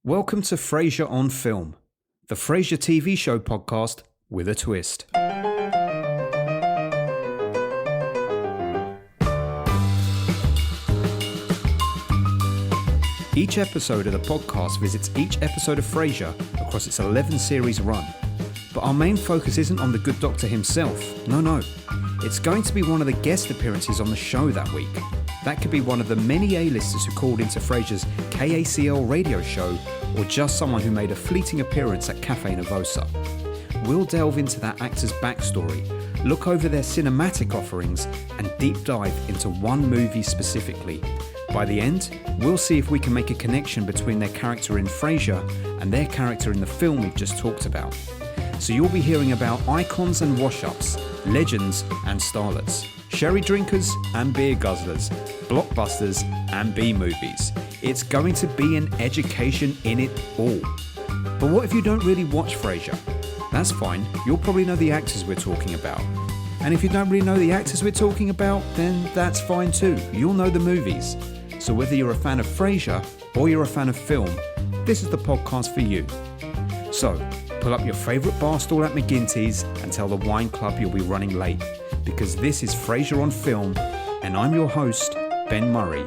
Welcome to Frasier On Film, the Frasier TV show podcast with a twist. Each episode of the podcast visits each episode of Frasier across its 11-series run. But our main focus isn't on the good doctor himself, no. It's going to be one of the guest appearances on the show that week. That could be one of the many A-listers who called into Frasier's KACL radio show, or just someone who made a fleeting appearance at Cafe Nervosa. We'll delve into that actor's backstory, look over their cinematic offerings, and deep dive into one movie specifically. By the end, we'll see if we can make a connection between their character in Frasier and their character in the film we've just talked about. So you'll be hearing about icons and wash-ups, legends and starlets, sherry drinkers and beer guzzlers, blockbusters and B-movies. It's going to be an education in it all. But what if you don't really watch Frasier? That's fine, you'll probably know the actors we're talking about. And if you don't really know the actors we're talking about, then that's fine too. You'll know the movies. So whether you're a fan of Frasier or you're a fan of film, this is the podcast for you. So, pull up your favourite bar stool at McGinty's and tell the wine club you'll be running late, because this is Frasier on Film, and I'm your host, Ben Murray,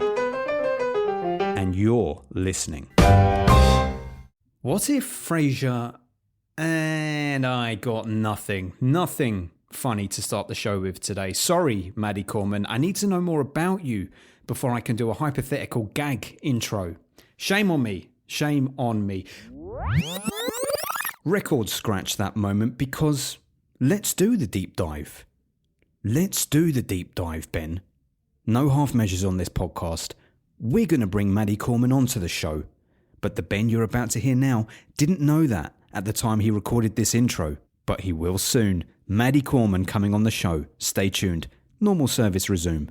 and you're listening. What if Frasier... And I got nothing funny to start the show with today. Sorry, Maddie Corman, I need to know more about you before I can do a hypothetical gag intro. Shame on me. Record scratch that moment, because let's do the deep dive. Ben. No half measures on this podcast. We're going to bring Maddie Corman onto the show. But the Ben you're about to hear now didn't know that at the time he recorded this intro. But he will soon. Maddie Corman coming on the show. Stay tuned. Normal service resume.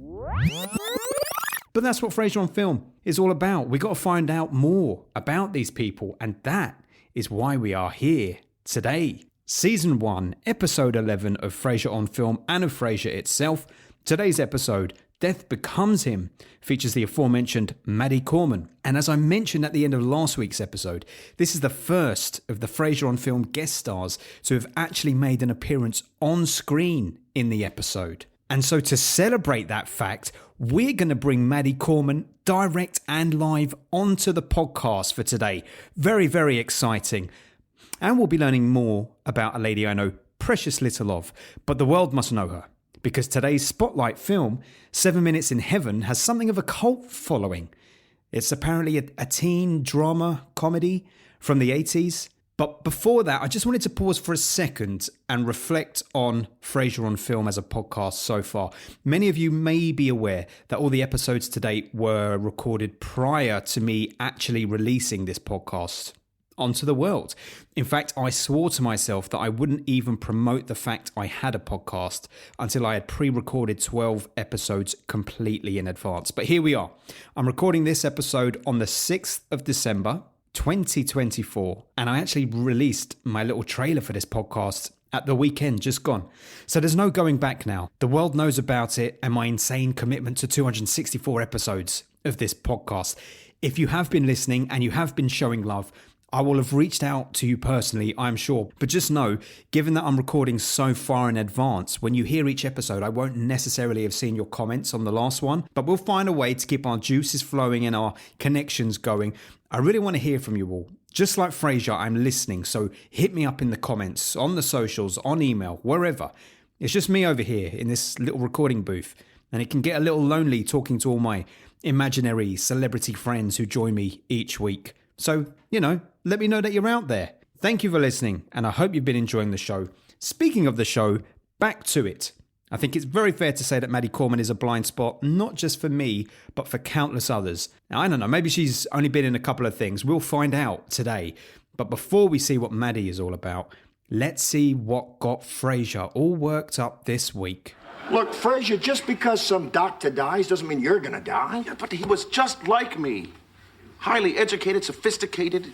But that's what Frasier on Film is all about. We got to find out more about these people, and that is why we are here today. Season 1, Episode 11 of Frasier on Film and of Frasier itself. Today's episode, Death Becomes Him, features the aforementioned Maddie Corman. And as I mentioned at the end of last week's episode, this is the first of the Frasier on Film guest stars to have actually made an appearance on screen in the episode. And so to celebrate that fact, we're going to bring Maddie Corman direct and live onto the podcast for today. Very, very exciting. And we'll be learning more about a lady I know precious little of, but the world must know her, because today's spotlight film, 7 Minutes in Heaven, has something of a cult following. It's apparently a teen drama comedy from the 80s. But before that, I just wanted to pause for a second and reflect on Frasier on Film as a podcast so far. Many of you may be aware that all the episodes to date were recorded prior to me actually releasing this podcast onto the world. In fact, I swore to myself that I wouldn't even promote the fact I had a podcast until I had pre-recorded 12 episodes completely in advance. But here we are. I'm recording this episode on the 6th of December, 2024, and I actually released my little trailer for this podcast at the weekend just gone. So there's no going back now. The world knows about it and my insane commitment to 264 episodes of this podcast. If you have been listening and you have been showing love, I will have reached out to you personally, I'm sure. But just know, given that I'm recording so far in advance, when you hear each episode, I won't necessarily have seen your comments on the last one, but we'll find a way to keep our juices flowing and our connections going. I really want to hear from you all. Just like Frasier, I'm listening, so hit me up in the comments, on the socials, on email, wherever. It's just me over here in this little recording booth, and it can get a little lonely talking to all my imaginary celebrity friends who join me each week. So, let me know that you're out there. Thank you for listening, and I hope you've been enjoying the show. Speaking of the show, back to it. I think it's very fair to say that Maddie Corman is a blind spot, not just for me, but for countless others. Now, I don't know, maybe she's only been in a couple of things. We'll find out today. But before we see what Maddie is all about, let's see what got Frasier all worked up this week. Look, Frasier, just because some doctor dies doesn't mean you're gonna die. Yeah, but he was just like me. Highly educated, sophisticated.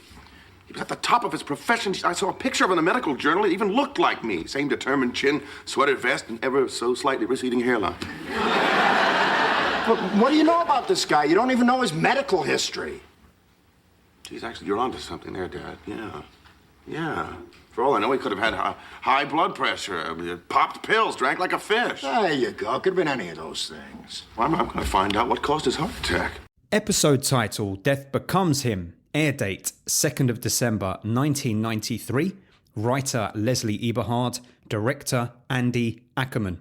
He was at the top of his profession. I saw a picture of him in the medical journal. It even looked like me. Same determined chin, sweater vest, and ever so slightly receding hairline. But what do you know about this guy? You don't even know his medical history. Geez, actually, you're onto something there, Dad. Yeah. For all I know, he could have had high blood pressure, popped pills, drank like a fish. There you go. Could have been any of those things. Well, I'm going to find out what caused his heart attack. Episode title, Death Becomes Him. Air date, 2nd of December 1993. Writer, Leslie Eberhard. Director, Andy Ackerman.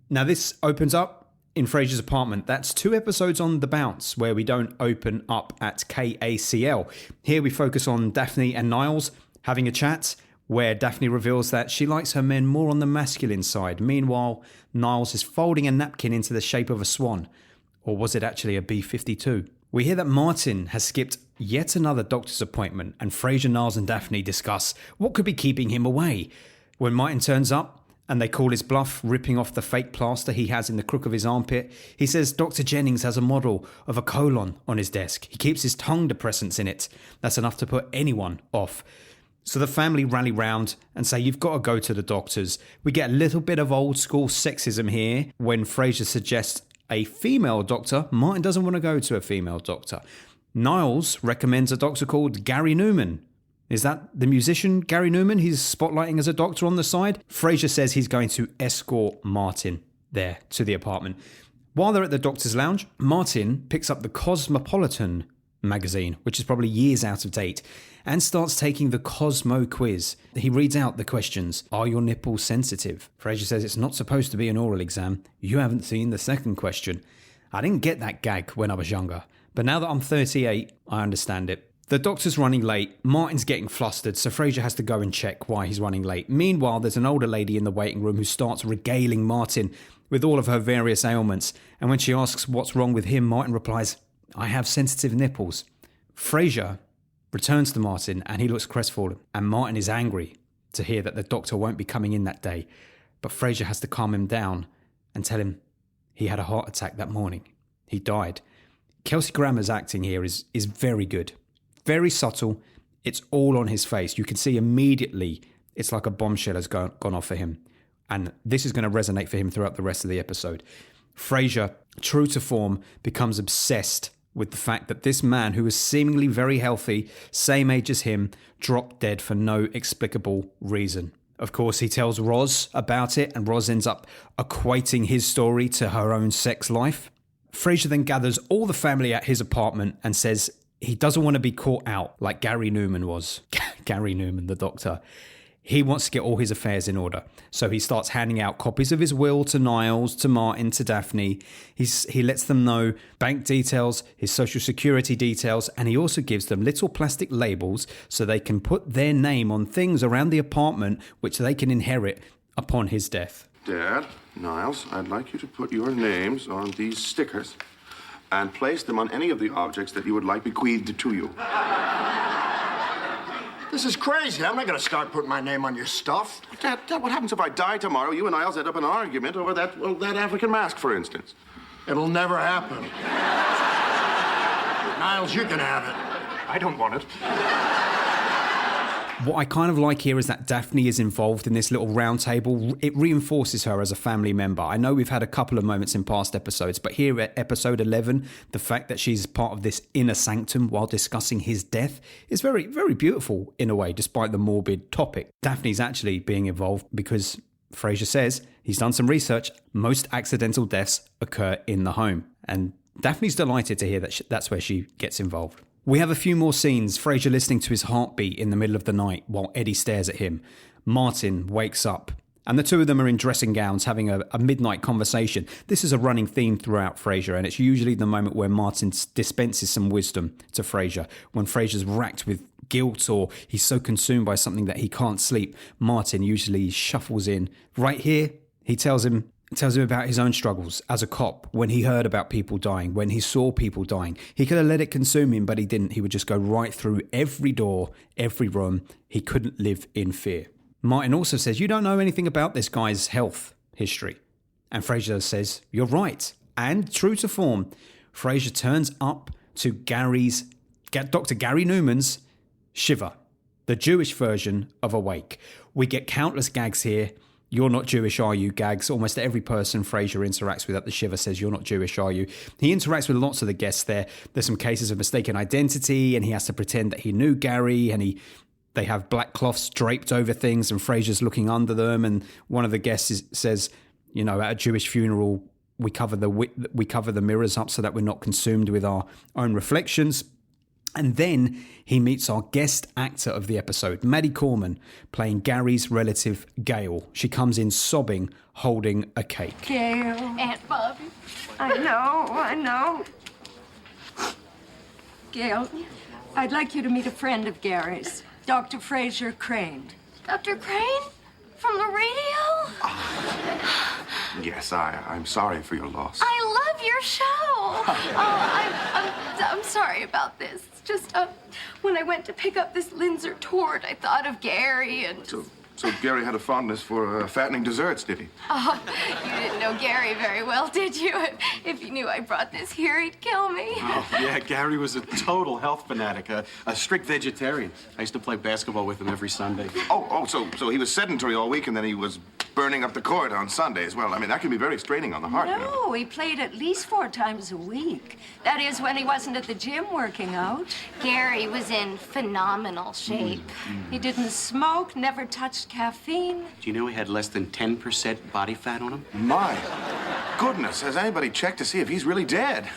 Now this opens up in Frasier's apartment. That's 2 episodes on The Bounce, where we don't open up at KACL. Here we focus on Daphne and Niles having a chat, where Daphne reveals that she likes her men more on the masculine side. Meanwhile, Niles is folding a napkin into the shape of a swan. Or was it actually a B-52? We hear that Martin has skipped yet another doctor's appointment, and Frasier, Niles and Daphne discuss what could be keeping him away. When Martin turns up, and they call his bluff, ripping off the fake plaster he has in the crook of his armpit, he says Dr. Jennings has a model of a colon on his desk. He keeps his tongue depressants in it. That's enough to put anyone off. So the family rally round and say, you've got to go to the doctors. We get a little bit of old school sexism here when Frasier suggests a female doctor. Martin doesn't want to go to a female doctor. Niles recommends a doctor called Gary Newman. Is that the musician Gary Newman he's spotlighting as a doctor on the side? Frasier says he's going to escort Martin there to the apartment. While they're at the doctor's lounge, Martin picks up the Cosmopolitan magazine, which is probably years out of date, and starts taking the Cosmo quiz. He reads out the questions. Are your nipples sensitive? Frasier says it's not supposed to be an oral exam. You haven't seen the second question. I didn't get that gag when I was younger, but now that I'm 38, I understand it. The doctor's running late. Martin's getting flustered, so Frasier has to go and check why he's running late. Meanwhile, there's an older lady in the waiting room who starts regaling Martin with all of her various ailments. And when she asks what's wrong with him, Martin replies, I have sensitive nipples. Frasier returns to Martin and he looks crestfallen. And Martin is angry to hear that the doctor won't be coming in that day. But Frasier has to calm him down and tell him he had a heart attack that morning. He died. Kelsey Grammer's acting here is very good. Very subtle. It's all on his face. You can see immediately it's like a bombshell has gone off for him. And this is going to resonate for him throughout the rest of the episode. Frasier, true to form, becomes obsessed with the fact that this man, who was seemingly very healthy, same age as him, dropped dead for no explicable reason. Of course, he tells Roz about it, and Roz ends up equating his story to her own sex life. Frasier then gathers all the family at his apartment and says he doesn't want to be caught out like Gary Newman was. Gary Newman, the doctor. He wants to get all his affairs in order. So he starts handing out copies of his will to Niles, to Martin, to Daphne. He lets them know bank details, his social security details, and he also gives them little plastic labels so they can put their name on things around the apartment which they can inherit upon his death. Dad, Niles, I'd like you to put your names on these stickers and place them on any of the objects that you would like bequeathed to you. This is crazy. I'm not going to start putting my name on your stuff. Dad, what happens if I die tomorrow? You and Niles end up in an argument over that African mask, for instance. It'll never happen. Niles, you can have it. I don't want it. What I kind of like here is that Daphne is involved in this little round table. It reinforces her as a family member. I know we've had a couple of moments in past episodes, but here at episode 11, the fact that she's part of this inner sanctum while discussing his death is very, very beautiful in a way, despite the morbid topic. Daphne's actually being involved because Frasier says he's done some research. Most accidental deaths occur in the home. And Daphne's delighted to hear that that's where she gets involved. We have a few more scenes. Frasier listening to his heartbeat in the middle of the night while Eddie stares at him. Martin wakes up, and the two of them are in dressing gowns having a midnight conversation. This is a running theme throughout Frasier, and it's usually the moment where Martin dispenses some wisdom to Frasier. When Frasier's racked with guilt or he's so consumed by something that he can't sleep, Martin usually shuffles in. Right here, he tells him about his own struggles as a cop, when he heard about people dying, when he saw people dying. He could have let it consume him, but he didn't. He would just go right through every door, every room. He couldn't live in fear. Martin also says, you don't know anything about this guy's health history. And Frasier says, you're right. And true to form, Frasier turns up to Dr. Gary Newman's Shiva, the Jewish version of Awake. We get countless gags here. "You're not Jewish, are you?" gags. Almost every person Frasier interacts with at the Shiver says, "You're not Jewish, are you?" He interacts with lots of the guests there. There's some cases of mistaken identity, and he has to pretend that he knew Gary, and they have black cloths draped over things, and Frasier's looking under them. And one of the guests says, at a Jewish funeral, we cover the mirrors up so that we're not consumed with our own reflections. And then he meets our guest actor of the episode, Maddie Corman, playing Gary's relative, Gail. She comes in sobbing, holding a cake. Gail. Aunt Bobby. I know. Gail, I'd like you to meet a friend of Gary's, Dr. Frasier Crane. Dr. Crane? From the radio? Yes, I'm sorry for your loss. I love your show. I'm sorry about this. It's just, when I went to pick up this Linzer tort, I thought of Gary and... So Gary had a fondness for fattening desserts, did he? Oh, you didn't know Gary very well, did you? If you knew I brought this here, he'd kill me. Oh, yeah, Gary was a total health fanatic, a strict vegetarian. I used to play basketball with him every Sunday. So he was sedentary all week, and then he was burning up the court on Sundays. Well, I mean, that can be very straining on the heart. No, he played at least 4 times a week. That is, when he wasn't at the gym working out. Gary was in phenomenal shape. He didn't smoke, never touched caffeine. Do you know he had less than 10% body fat on him? My goodness, has anybody checked to see if he's really dead?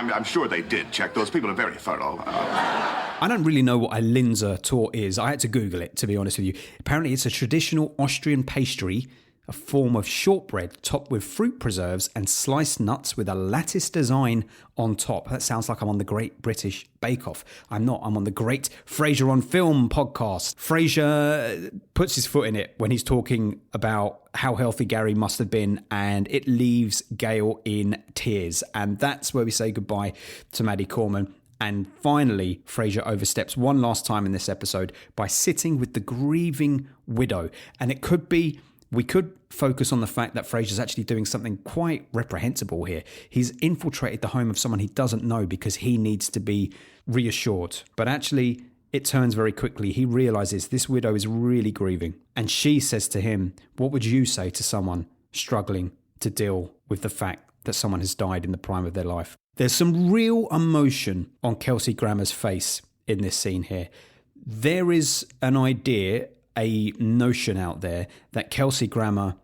I'm sure they did check. Those people are very thorough. I don't really know what a Linzer tort is. I had to Google it, to be honest with you. Apparently, it's a traditional Austrian pastry, a form of shortbread topped with fruit preserves and sliced nuts with a lattice design on top. That sounds like I'm on the Great British Bake Off. I'm not. I'm on the Great Frasier On Film podcast. Frasier puts his foot in it when he's talking about how healthy Gary must have been, and it leaves Gail in tears. And that's where we say goodbye to Maddie Corman. And finally, Frasier oversteps one last time in this episode by sitting with the grieving widow. And it could be... We could focus on the fact that Frasier's actually doing something quite reprehensible here. He's infiltrated the home of someone he doesn't know because he needs to be reassured. But actually, it turns very quickly. He realizes this widow is really grieving. And she says to him, "What would you say to someone struggling to deal with the fact that someone has died in the prime of their life?" There's some real emotion on Kelsey Grammer's face in this scene here. There is an idea, a notion out there that Kelsey Grammer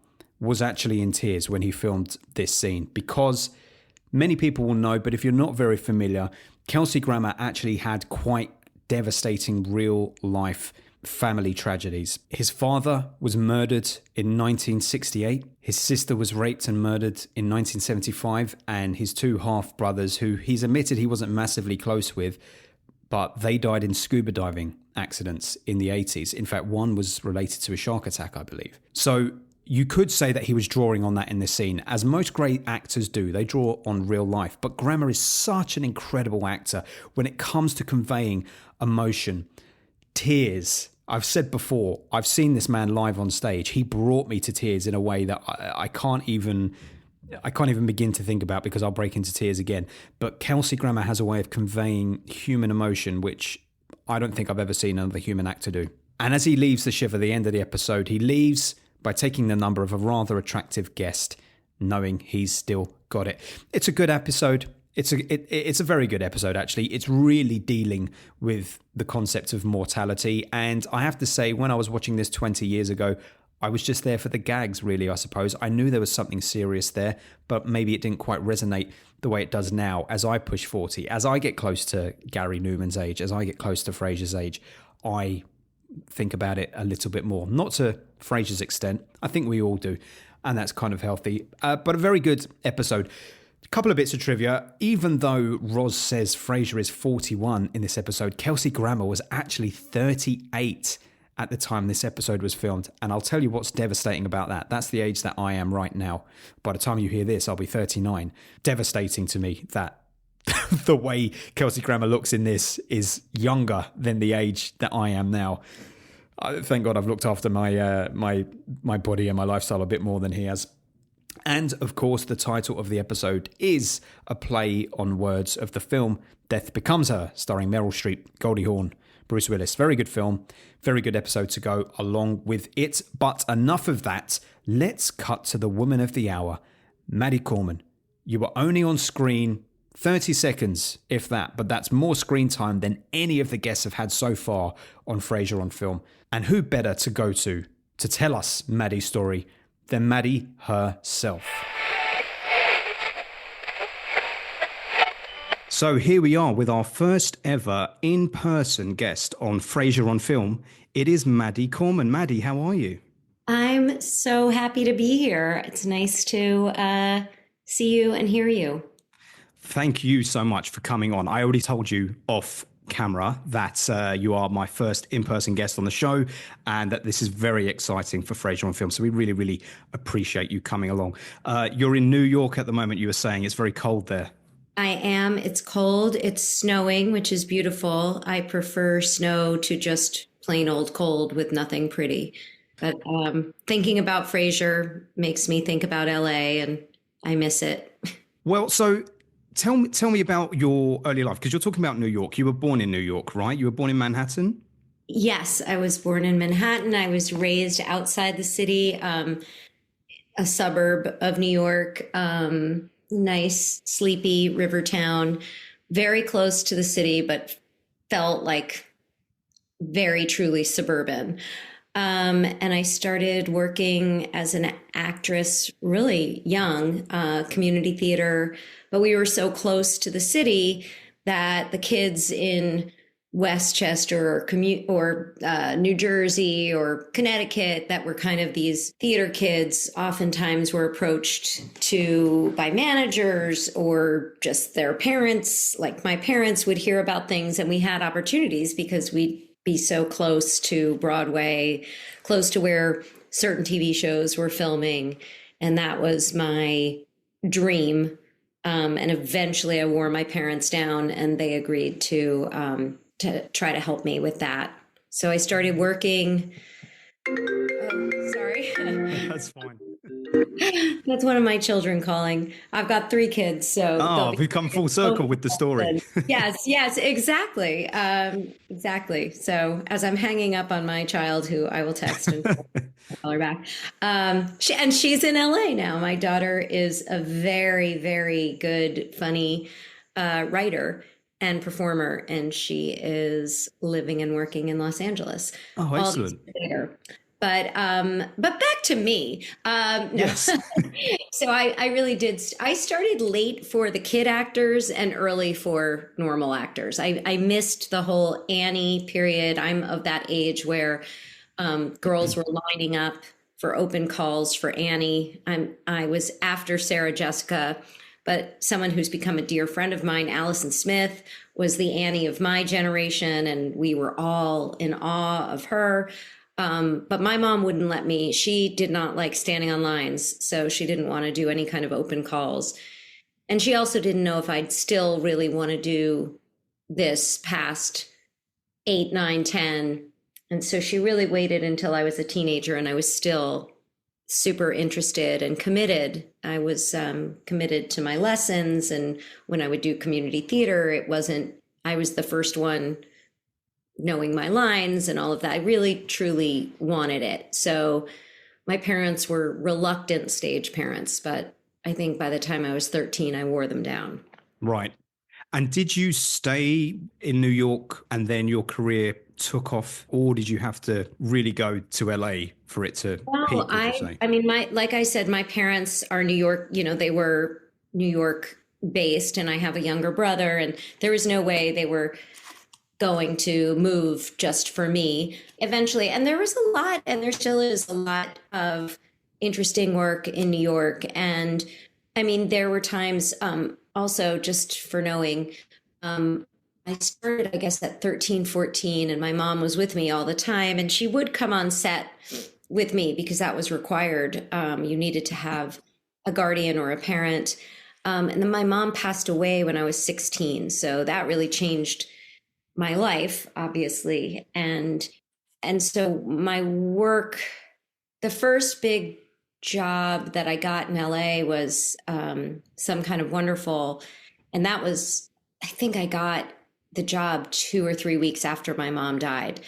was actually in tears when he filmed this scene, because many people will know, but if you're not very familiar, Kelsey Grammer actually had quite devastating real life family tragedies. His father was murdered in 1968. His sister was raped and murdered in 1975, and his 2 half brothers, who he's admitted he wasn't massively close with, but they died in scuba diving accidents in the 80s. In fact, one was related to a shark attack, I believe. So you could say that he was drawing on that in this scene, as most great actors do. They draw on real life. But Grammer is such an incredible actor when it comes to conveying emotion. Tears. I've said before, I've seen this man live on stage. He brought me to tears in a way that I can't even begin to think about, because I'll break into tears again. But Kelsey Grammer has a way of conveying human emotion, which I don't think I've ever seen another human actor do. And as he leaves the Shiver at the end of the episode, he leaves by taking the number of a rather attractive guest, knowing he's still got it. It's a good episode. It's a very good episode, actually. It's really dealing with the concept of mortality. And I have to say, when I was watching this 20 years ago, I was just there for the gags, really, I suppose. I knew there was something serious there, but maybe it didn't quite resonate the way it does now as I push 40. As I get close to Gary Newman's age, as I get close to Frasier's age, I think about it a little bit more. Not to Frasier's extent. I think we all do, and that's kind of healthy. But a very good episode. A couple of bits of trivia. Even though Roz says Frasier is 41 in this episode, Kelsey Grammer was actually 38 at the time this episode was filmed. And I'll tell you what's devastating about that. That's the age that I am right now. By the time you hear this, I'll be 39. Devastating to me that the way Kelsey Grammer looks in this is younger than the age that I am now. Thank God I've looked after my body and my lifestyle a bit more than he has. And of course, the title of the episode is a play on words of the film Death Becomes Her, starring Meryl Streep, Goldie Hawn, Bruce Willis. Very good film, very good episode to go along with it. But enough of that. Let's cut to the woman of the hour, Maddie Corman. You were only on screen 30 seconds, if that, but that's more screen time than any of the guests have had so far on Frasier on Film. And who better to go to tell us Maddie's story than Maddie herself. So here we are with our first ever in-person guest on Frasier on Film. It is Maddie Corman. Maddie, how are you? I'm so happy to be here. It's nice to see you and hear you. Thank you so much for coming on. I already told you off camera that you are my first in-person guest on the show and that this is very exciting for Frasier on Film. So we really, really appreciate you coming along. You're in New York at the moment, you were saying. It's very cold there. I am. It's cold. It's snowing, which is beautiful. I prefer snow to just plain old cold with nothing pretty. But thinking about Frasier makes me think about LA and I miss it. Well, so tell me about your early life, because you're talking about New York. You were born in New York, right? You were born in Manhattan? Yes, I was born in Manhattan. I was raised outside the city, a suburb of New York, nice, sleepy river town, very close to the city, but felt like very truly suburban. And I started working as an actress really young, community theater, but we were so close to the city that the kids in Westchester or New Jersey or Connecticut that were kind of these theater kids oftentimes were approached by managers or just their parents. Like my parents would hear about things and we had opportunities because we'd be so close to Broadway, close to where certain TV shows were filming. And that was my dream. And eventually I wore my parents down and they agreed to try to help me with that. So I started working. Oh, sorry. That's fine. That's one of my children calling. I've got 3 kids, so we've come full circle with the story. yes, exactly. Exactly. So as I'm hanging up on my child, who I will text and call her back, she's in LA now. My daughter is a very, very good, funny writer and performer, and she is living and working in Los Angeles. Oh, excellent. But back to me. Yes. So I really did. I started late for the kid actors and early for normal actors. I missed the whole Annie period. I'm of that age where girls were lining up for open calls for Annie. I was after Sarah Jessica, but someone who's become a dear friend of mine, Allison Smith, was the Annie of my generation, and we were all in awe of her. But my mom wouldn't let me. She did not like standing on lines, so she didn't want to do any kind of open calls. And she also didn't know if I'd still really want to do this past 8, 9, 10. And so she really waited until I was a teenager and I was still super interested and committed. I was committed to my lessons. And when I would do community theater, I was the first one knowing my lines and all of that. I really, truly wanted it. So my parents were reluctant stage parents, but I think by the time I was 13, I wore them down. Right. And did you stay in New York and then your career took off, or did you have to really go to LA for it to peak? I mean, like I said, my parents are New York, they were New York based, and I have a younger brother, and there was no way they were going to move just for me eventually. And there was a lot, and there still is a lot of interesting work in New York. And I mean, there were times also, just for knowing, I started, I guess, at 13, 14, and my mom was with me all the time, and she would come on set with me because that was required. You needed to have a guardian or a parent. And then my mom passed away when I was 16. So that really changed my life, obviously. And so my work, the first big job that I got in LA was Some Kind of Wonderful. And that was, I think I got the job 2 or 3 weeks after my mom died.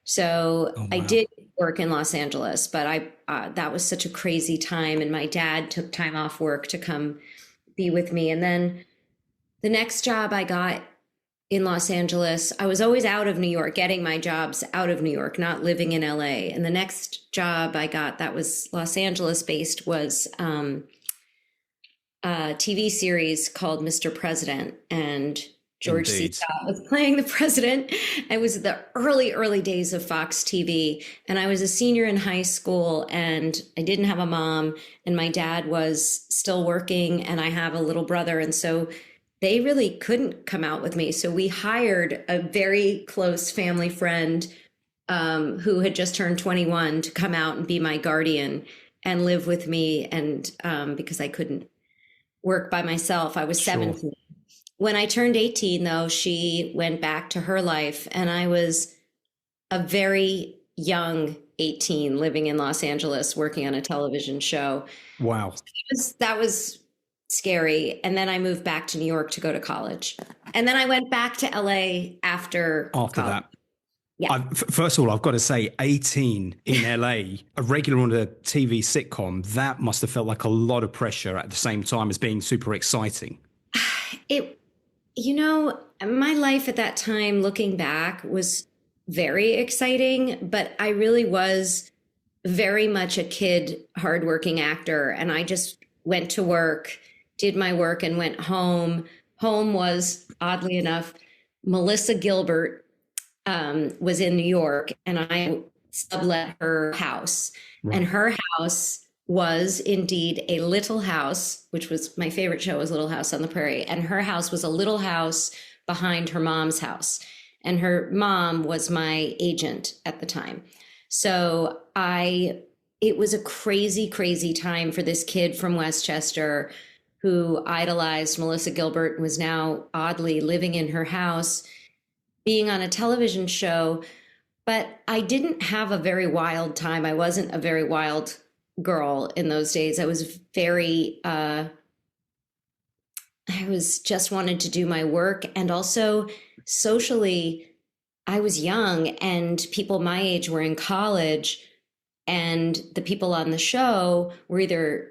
So I did work in Los Angeles, but that was such a crazy time. And my dad took time off work to come be with me. And then the next job I got in Los Angeles, I was always out of New York, getting my jobs out of New York, not living in LA. And the next job I got that was Los Angeles based was a TV series called Mr. President. And George C. Scott was playing the president. It was the early days of Fox TV. And I was a senior in high school and I didn't have a mom and my dad was still working and I have a little brother. And so they really couldn't come out with me. So we hired a very close family friend who had just turned 21 to come out and be my guardian and live with me. And because I couldn't work by myself, I was 17. When I turned 18, though, she went back to her life. And I was a very young 18 living in Los Angeles, working on a television show. Wow. That was scary. And then I moved back to New York to go to college. And then I went back to LA after college. That. Yeah. First of all, I've got to say 18 in LA, a regular on a TV sitcom, that must have felt like a lot of pressure at the same time as being super exciting. My life at that time, looking back, was very exciting, but I really was very much a kid, hardworking actor. And I just went to work, did my work and went home. Home was, oddly enough, Melissa Gilbert was in New York and I sublet her house. Right. And her house was indeed a little house, which was my favorite show, was Little House on the Prairie. And her house was a little house behind her mom's house. And her mom was my agent at the time. So it was a crazy, crazy time for this kid from Westchester who idolized Melissa Gilbert and was now oddly living in her house, being on a television show. But I didn't have a very wild time. I wasn't a very wild girl in those days. I was just wanted to do my work. And also socially, I was young and people my age were in college and the people on the show were either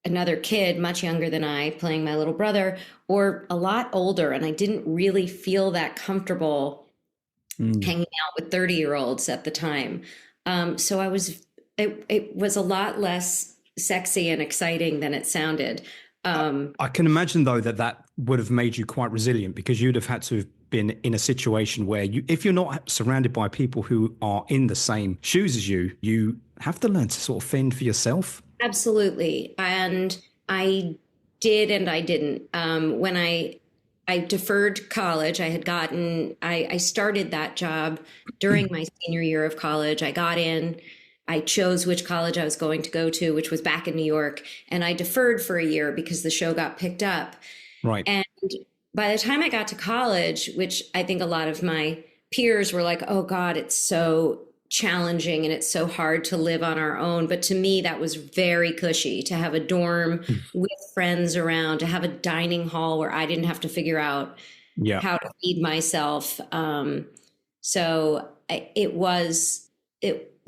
another kid much younger than I playing my little brother or a lot older. And I didn't really feel that comfortable hanging out with 30-year-olds at the time. So it was a lot less sexy and exciting than it sounded. I can imagine, though, that would have made you quite resilient because you'd have had to have been in a situation where if you're not surrounded by people who are in the same shoes as you have to learn to sort of fend for yourself. Absolutely. And I did and I didn't. When I deferred college, I started that job during my senior year of college. I got in. I chose which college I was going to go to, which was back in New York. And I deferred for a year because the show got picked up. Right. And by the time I got to college, which I think a lot of my peers were like, oh God, it's so challenging and it's so hard to live on our own. But to me, that was very cushy to have a dorm with friends around, to have a dining hall where I didn't have to figure out how to feed myself.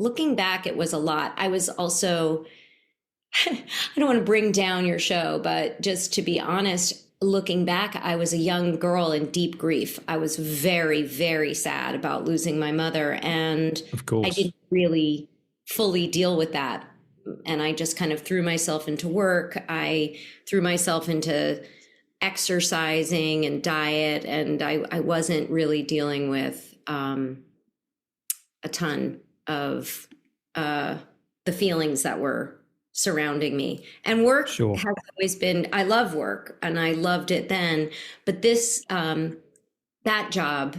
Looking back, it was a lot. I was also, I don't want to bring down your show, but just to be honest, looking back, I was a young girl in deep grief. I was very, very sad about losing my mother. And of course, I didn't really fully deal with that. And I just kind of threw myself into work. I threw myself into exercising and diet. And I wasn't really dealing with a ton of the feelings that were surrounding me. And work has always been, I love work and I loved it then. But that job,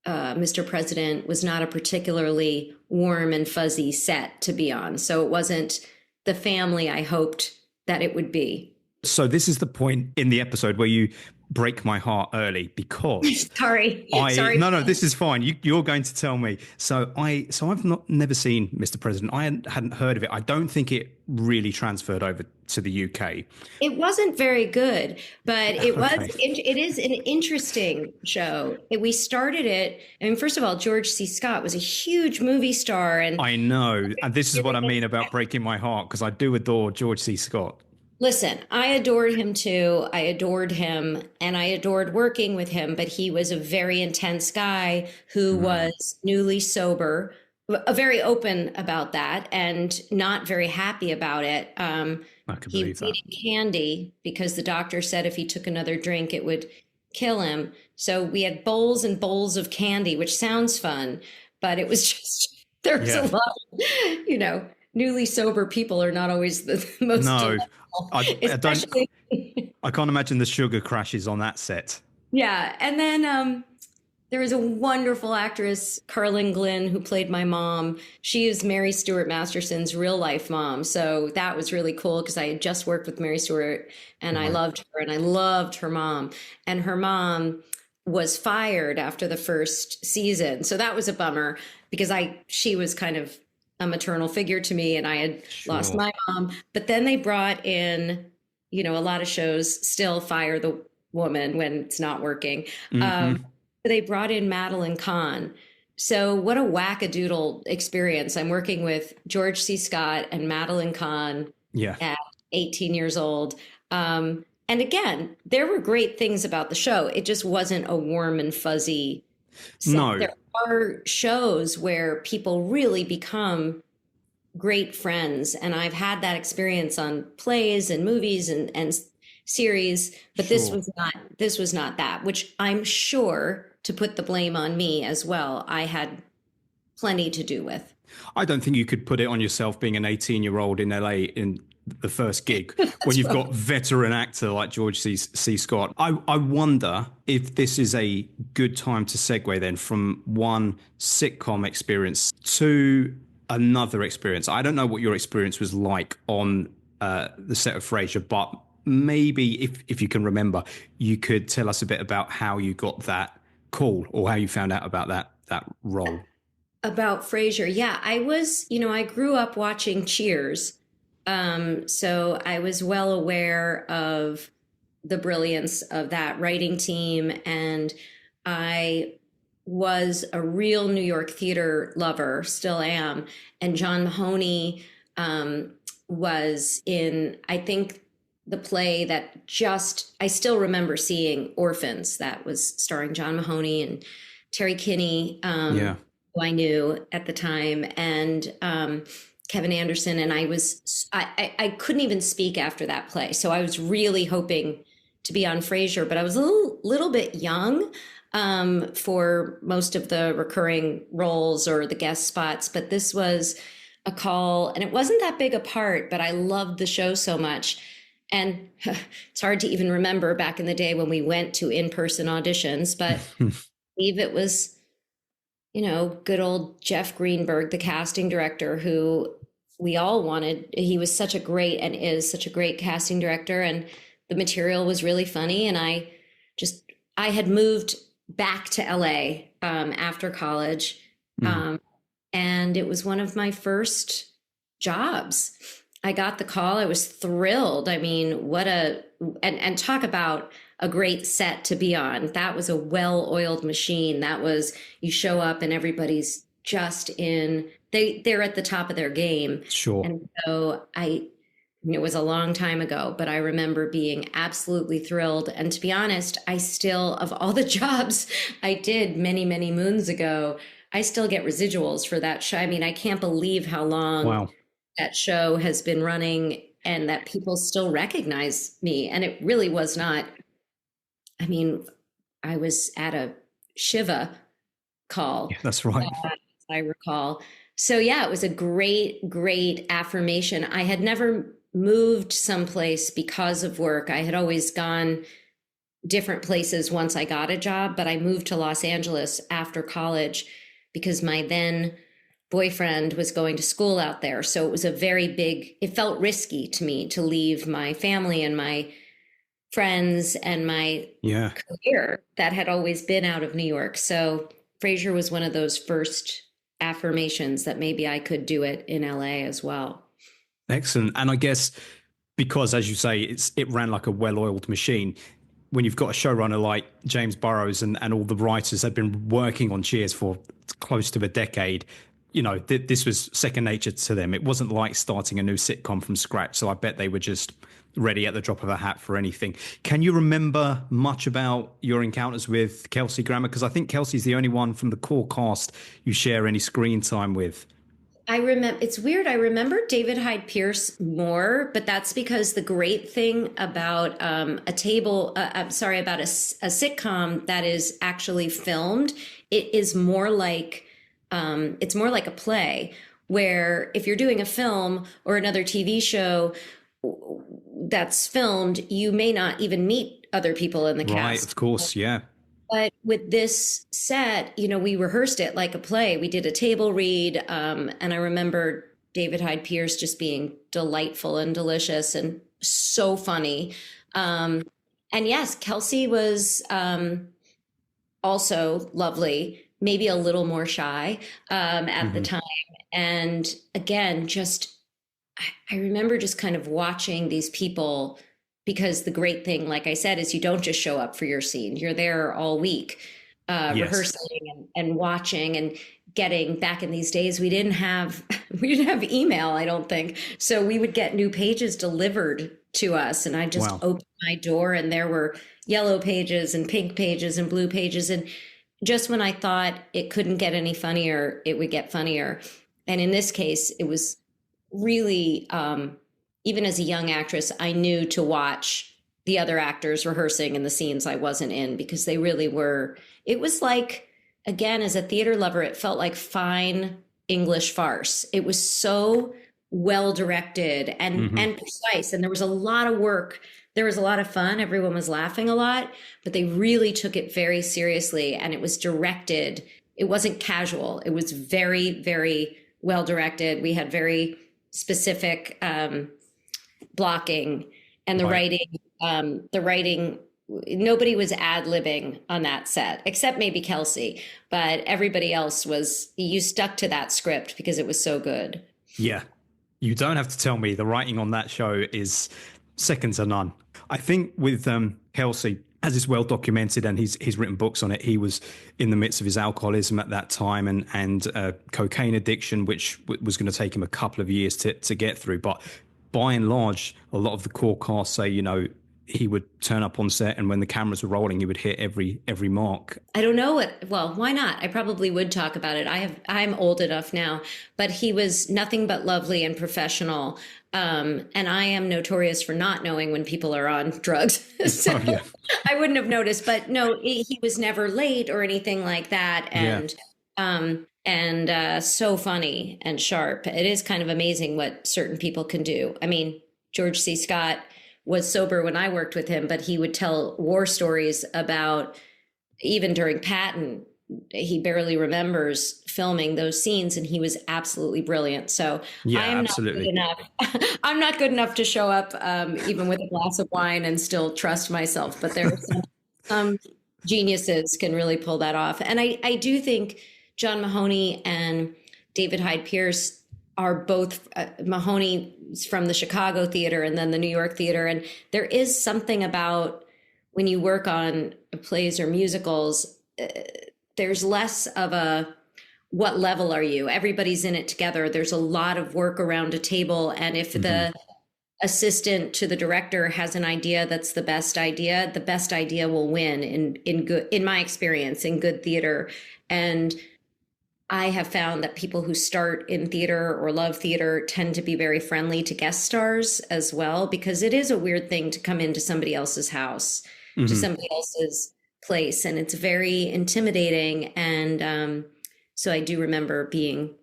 Mr. President, was not a particularly warm and fuzzy set to be on. So it wasn't the family I hoped that it would be. So this is the point in the episode where you break my heart early because Sorry. No, this is fine. You're going to tell me. So I've never seen Mr. President. I hadn't heard of it. I don't think it really transferred over to the UK. It wasn't very good, but it was. Okay. It is an interesting show. We started it. I mean, first of all, George C. Scott was a huge movie star, and I know, and this is what I mean about breaking my heart, because I do adore George C. Scott. listen, I adored him too. I adored him, and I adored working with him. But he was a very intense guy who was newly sober, very open about that, and not very happy about it. I can He believe was that. eating candy because the doctor said if he took another drink, it would kill him. So we had bowls and bowls of candy, which sounds fun, but it was just, there was Yeah. a lot of, newly sober people are not always the most No, delightful, I can't imagine the sugar crashes on that set. Yeah. And then there was a wonderful actress, Carlin Glynn, who played my mom. She is Mary Stuart Masterson's real life mom. So that was really cool because I had just worked with Mary Stuart and I loved her and I loved her mom. And her mom was fired after the first season. So that was a bummer because she was kind of a maternal figure to me and I had lost my mom. But then they brought in, a lot of shows still fire the woman when it's not working. They brought in Madeline Kahn. So what a wackadoodle experience. I'm working with George C. Scott and Madeline Kahn at 18 years old. And again, there were great things about the show. It just wasn't a warm and fuzzy set. No. There are shows where people really become great friends. And I've had that experience on plays and movies and series, but this was not that, which I'm sure, to put the blame on me as well, I had plenty to do with. I don't think you could put it on yourself being an 18-year-old in LA in the first gig when you've got veteran actor like George C. Scott. I wonder if this is a good time to segue then from one sitcom experience to another experience. I don't know what your experience was like on the set of Frasier, but maybe if you can remember, you could tell us a bit about how you got that call or how you found out about that role. About Frasier. Yeah, I was, I grew up watching Cheers. So I was well aware of the brilliance of that writing team. And I was a real New York theater lover, still am. And John Mahoney was in, I think, the play that I still remember seeing, Orphans, that was starring John Mahoney and Terry Kinney, who I knew at the time, and Kevin Anderson. And I couldn't even speak after that play. So I was really hoping to be on Frasier, but I was a little bit young for most of the recurring roles or the guest spots. But this was a call, and it wasn't that big a part, but I loved the show so much. And it's hard to even remember back in the day when we went to in-person auditions, but I believe it was, good old Jeff Greenberg, the casting director, who we all wanted. He was such a great and is such a great casting director. And the material was really funny. And I had moved back to LA after college. And it was one of my first jobs. I got the call. I was thrilled. I mean, and talk about a great set to be on. That was a well-oiled machine. That was, you show up and everybody's just they're at the top of their game. Sure. And so it was a long time ago, but I remember being absolutely thrilled. And to be honest, I still, of all the jobs I did many, many moons ago, I still get residuals for that show. I mean, I can't believe how long that show has been running and that people still recognize me. And it really was not, I was at a Shiva call. Yeah, that's right. I recall. So yeah, it was a great, great affirmation. I had never moved someplace because of work. I had always gone different places once I got a job, but I moved to Los Angeles after college because my then boyfriend was going to school out there. So it was it felt risky to me to leave my family and my friends and my career that had always been out of New York. So Frasier was one of those first affirmations that maybe I could do it in LA as well. Excellent. And I guess because, as you say, it ran like a well-oiled machine. When you've got a showrunner like James Burrows and all the writers had been working on Cheers for close to a decade, you know, this was second nature to them. It wasn't like starting a new sitcom from scratch. So I bet they were just ready at the drop of a hat for anything. Can you remember much about your encounters with Kelsey Grammer? Because I think Kelsey's the only one from the core cast you share any screen time with. I remember, it's weird. I remember David Hyde Pierce more, but that's because the great thing about about a sitcom that is actually filmed, it is more like, it's more like a play, where if you're doing a film or another TV show that's filmed, you may not even meet other people in the cast. Right, of course, yeah. But with this set, you know, we rehearsed it like a play. We did a table read, and I remember David Hyde Pierce just being delightful and delicious and so funny. And yes, Kelsey was also lovely, maybe a little more shy at the time. And again, just I remember just kind of watching these people, because the great thing, like I said, is you don't just show up for your scene. You're there all week, rehearsing and watching and getting. Back in these days, we didn't have email, I don't think. So we would get new pages delivered to us, and I just opened my door and there were yellow pages and pink pages and blue pages. And just when I thought it couldn't get any funnier, it would get funnier. And in this case, it was really, even as a young actress, I knew to watch the other actors rehearsing in the scenes I wasn't in, because they really were. It was like, again, as a theater lover, it felt like fine English farce. It was so well directed and precise. And there was a lot of work. There was a lot of fun. Everyone was laughing a lot, but they really took it very seriously. And it was directed. It wasn't casual. It was very, very well directed. We had very specific blocking, and the writing, nobody was ad-libbing on that set, except maybe Kelsey, but everybody else you stuck to that script because it was so good. Yeah. You don't have to tell me the writing on that show is second to none. I think with Kelsey, as is well documented, and he's written books on it, he was in the midst of his alcoholism at that time and cocaine addiction, which was going to take him a couple of years to get through. But by and large, a lot of the core cast say, you know, he would turn up on set, and when the cameras were rolling, he would hit every mark. I don't know why not? I probably would talk about it. I'm old enough now, but he was nothing but lovely and professional. And I am notorious for not knowing when people are on drugs. So I wouldn't have noticed, but no, he was never late or anything like that. And so funny and sharp. It is kind of amazing what certain people can do. I mean, George C. Scott was sober when I worked with him, but he would tell war stories about, even during Patton, he barely remembers filming those scenes, and he was absolutely brilliant. So I'm absolutely not good enough. I'm not good enough to show up even with a glass of wine and still trust myself. But there are some geniuses can really pull that off. And I do think John Mahoney and David Hyde Pierce are both Mahoney's from the Chicago theater and then the New York theater. And there is something about when you work on plays or musicals, there's less of a, what level are you? Everybody's in it together. There's a lot of work around a table. And if the assistant to the director has an idea that's the best idea will win in my experience, in good theater. And I have found that people who start in theater or love theater tend to be very friendly to guest stars as well, because it is a weird thing to come into somebody else's house, to somebody else's place. And it's very intimidating. And so I do remember being,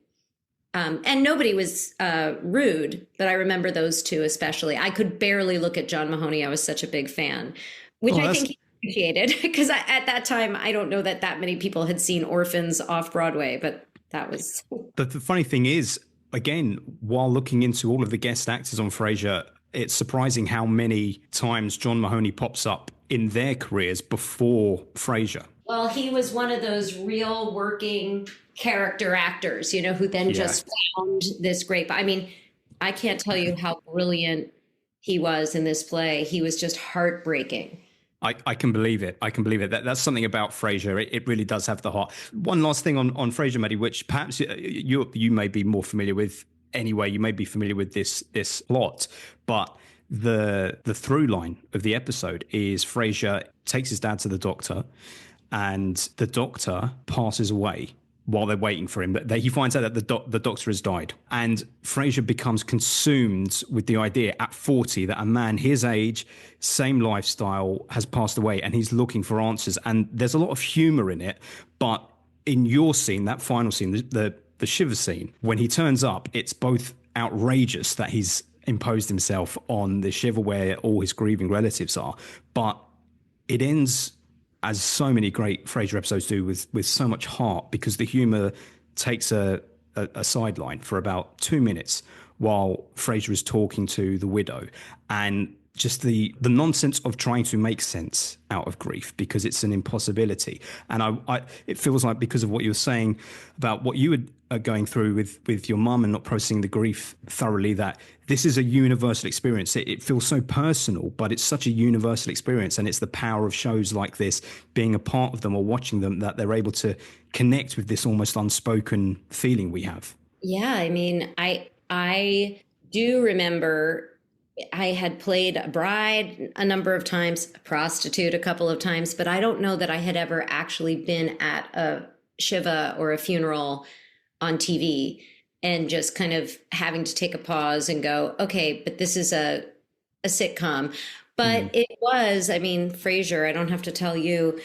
and nobody was rude, but I remember those two especially. I could barely look at John Mahoney. I was such a big fan, which I think he appreciated, because at that time, I don't know that many people had seen Orphans off Broadway, but that was. But the funny thing is, again, while looking into all of the guest actors on Frasier, it's surprising how many times John Mahoney pops up in their careers before Frasier. Well, he was one of those real working character actors, you know, who then just found this great. I mean, I can't tell you how brilliant he was in this play. He was just heartbreaking. I can believe it. I can believe it. That's something about Frasier. It really does have the heart. One last thing on Frasier, Maddie, which perhaps you may be more familiar with anyway. You may be familiar with this plot, but the through line of the episode is Frasier takes his dad to the doctor, and the doctor passes away while they're waiting for him. He finds out that the doctor has died. And Frasier becomes consumed with the idea at 40 that a man his age, same lifestyle, has passed away, and he's looking for answers. And there's a lot of humor in it. But in your scene, that final scene, the shiver scene, when he turns up, it's both outrageous that he's imposed himself on the shiver where all his grieving relatives are, but it ends, as so many great Frasier episodes do, with so much heart, because the humor takes a sideline for about 2 minutes while Frasier is talking to the widow, and just the nonsense of trying to make sense out of grief, because it's an impossibility. And it feels like, because of what you were saying about what you are going through with your mum and not processing the grief thoroughly, that this is a universal experience. It feels so personal, but it's such a universal experience. And it's the power of shows like this, being a part of them or watching them, that they're able to connect with this almost unspoken feeling we have. Yeah, I mean, I do remember I had played a bride a number of times, a prostitute a couple of times, but I don't know that I had ever actually been at a shiva or a funeral on TV and just kind of having to take a pause and go, okay, but this is a sitcom. But it was, I mean, Frasier, I don't have to tell you,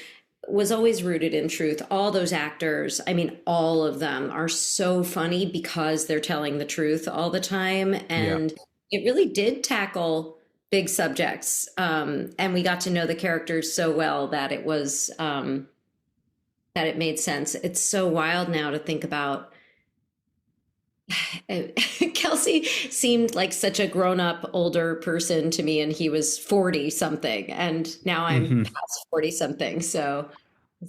was always rooted in truth. All those actors, I mean, all of them are so funny because they're telling the truth all the time. And it really did tackle big subjects. And we got to know the characters so well that it was, that it made sense. It's so wild now to think about. Kelsey seemed like such a grown-up older person to me, and he was 40 something, and now I'm past 40 something. So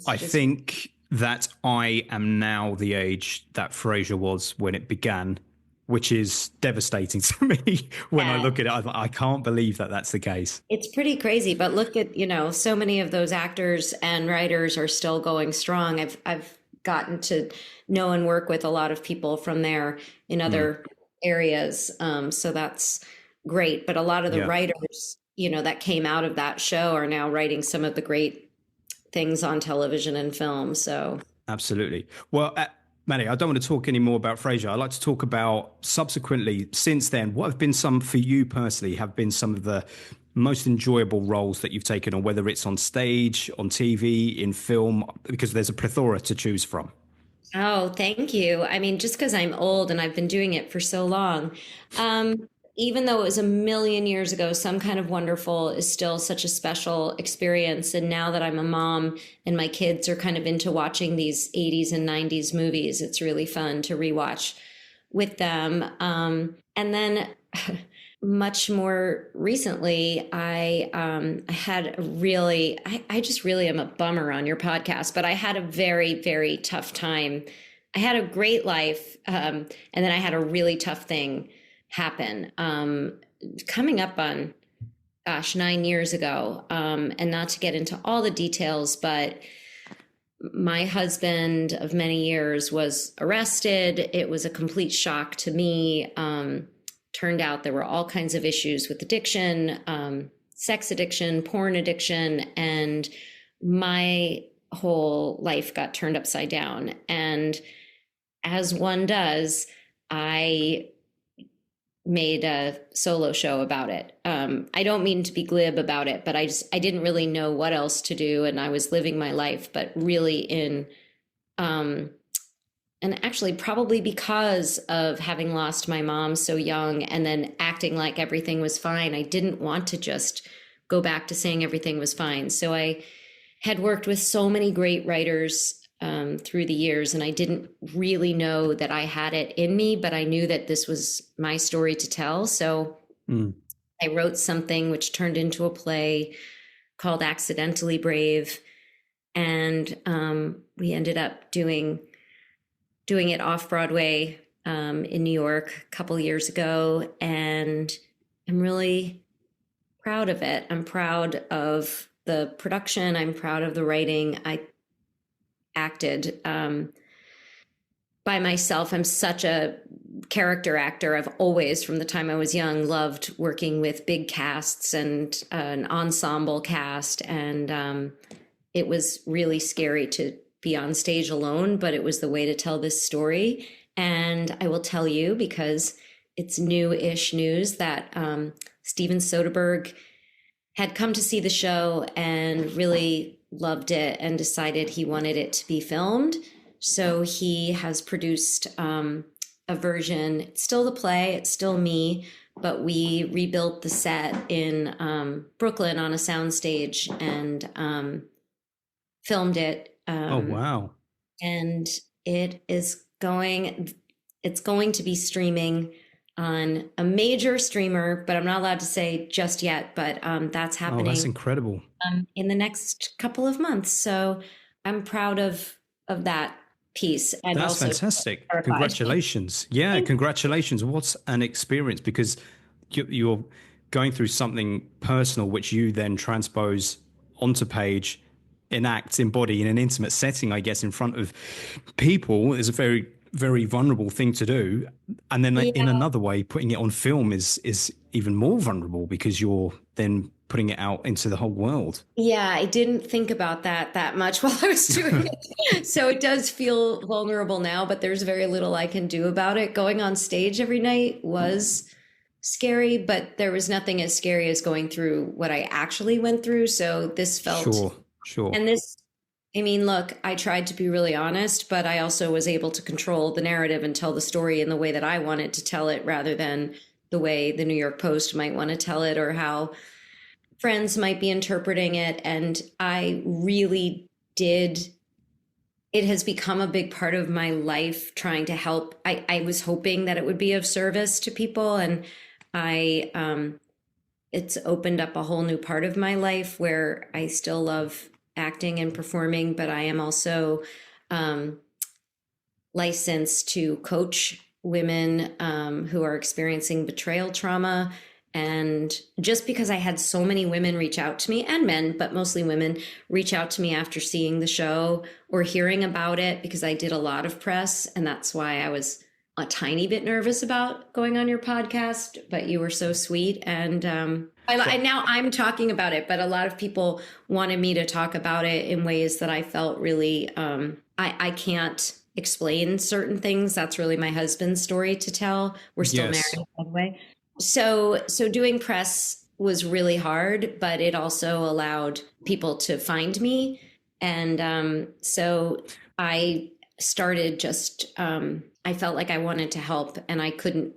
I think that I am now the age that Frasier was when it began, which is devastating to me when I look at it. I can't believe that that's the case. It's pretty crazy, but look at, you know, so many of those actors and writers are still going strong. I've gotten to know and work with a lot of people from there in other areas. So that's great. But a lot of the writers, you know, that came out of that show are now writing some of the great things on television and film. So absolutely. Well, Maddie, I don't want to talk any more about Frasier. I'd like to talk about subsequently, since then, what have been some, for you personally, have been some of the most enjoyable roles that you've taken on, whether it's on stage, on TV, in film, because there's a plethora to choose from. Oh, thank you. I mean, just because I'm old and I've been doing it for so long, even though it was a million years ago, Some Kind of Wonderful is still such a special experience. And now that I'm a mom and my kids are kind of into watching these 80s and 90s movies, it's really fun to rewatch with them. And then much more recently, I had a really, I just really am a bummer on your podcast, but I had a very, very tough time. I had a great life. And then I had a really tough thing happen, coming up on, 9 years ago. And not to get into all the details, but my husband of many years was arrested. It was a complete shock to me. Turned out there were all kinds of issues with addiction, sex addiction, porn addiction, and my whole life got turned upside down. And as one does, I made a solo show about it. I don't mean to be glib about it, but I didn't really know what else to do. And I was living my life, but really in, and actually probably because of having lost my mom so young and then acting like everything was fine, I didn't want to just go back to saying everything was fine. So I had worked with so many great writers through the years, and I didn't really know that I had it in me, but I knew that this was my story to tell. So I wrote something which turned into a play called Accidentally Brave. And we ended up doing it off Broadway in New York a couple years ago. And I'm really proud of it. I'm proud of the production. I'm proud of the writing. I acted by myself. I'm such a character actor. I've always, from the time I was young, loved working with big casts and an ensemble cast. And it was really scary to be on stage alone, but it was the way to tell this story. And I will tell you, because it's new-ish news, that Steven Soderbergh had come to see the show and really loved it and decided he wanted it to be filmed. So he has produced a version. It's still the play, it's still me, but we rebuilt the set in Brooklyn on a soundstage and filmed it. Oh, wow. And it's going to be streaming on a major streamer, but I'm not allowed to say just yet, but that's happening. Oh, that's incredible. In the next couple of months. So I'm proud of that piece. And that's also fantastic. terrified. Congratulations. Yeah, congratulations. What an experience, because you're going through something personal, which you then transpose onto page, enact, embody in an intimate setting, I guess, in front of people is a very, very vulnerable thing to do. And then in another way, putting it on film is even more vulnerable, because you're then putting it out into the whole world. Yeah, I didn't think about that much while I was doing it. So it does feel vulnerable now, but there's very little I can do about it. Going on stage every night was scary, but there was nothing as scary as going through what I actually went through. So this felt... Sure. And this, I mean, look, I tried to be really honest, but I also was able to control the narrative and tell the story in the way that I wanted to tell it, rather than the way the New York Post might want to tell it or how friends might be interpreting it. And I really did. It has become a big part of my life, trying to help. I was hoping that it would be of service to people. And it's opened up a whole new part of my life where I still love acting and performing, but I am also licensed to coach women who are experiencing betrayal trauma. And just because I had so many women reach out to me, and men, but mostly women, reach out to me after seeing the show or hearing about it, because I did a lot of press, and that's why I was a tiny bit nervous about going on your podcast, but you were so sweet. And now I'm talking about it, but a lot of people wanted me to talk about it in ways that I felt really, I can't explain certain things. That's really my husband's story to tell. We're still married, by the way. So doing press was really hard, but it also allowed people to find me. And so I started just, I felt like I wanted to help, and I couldn't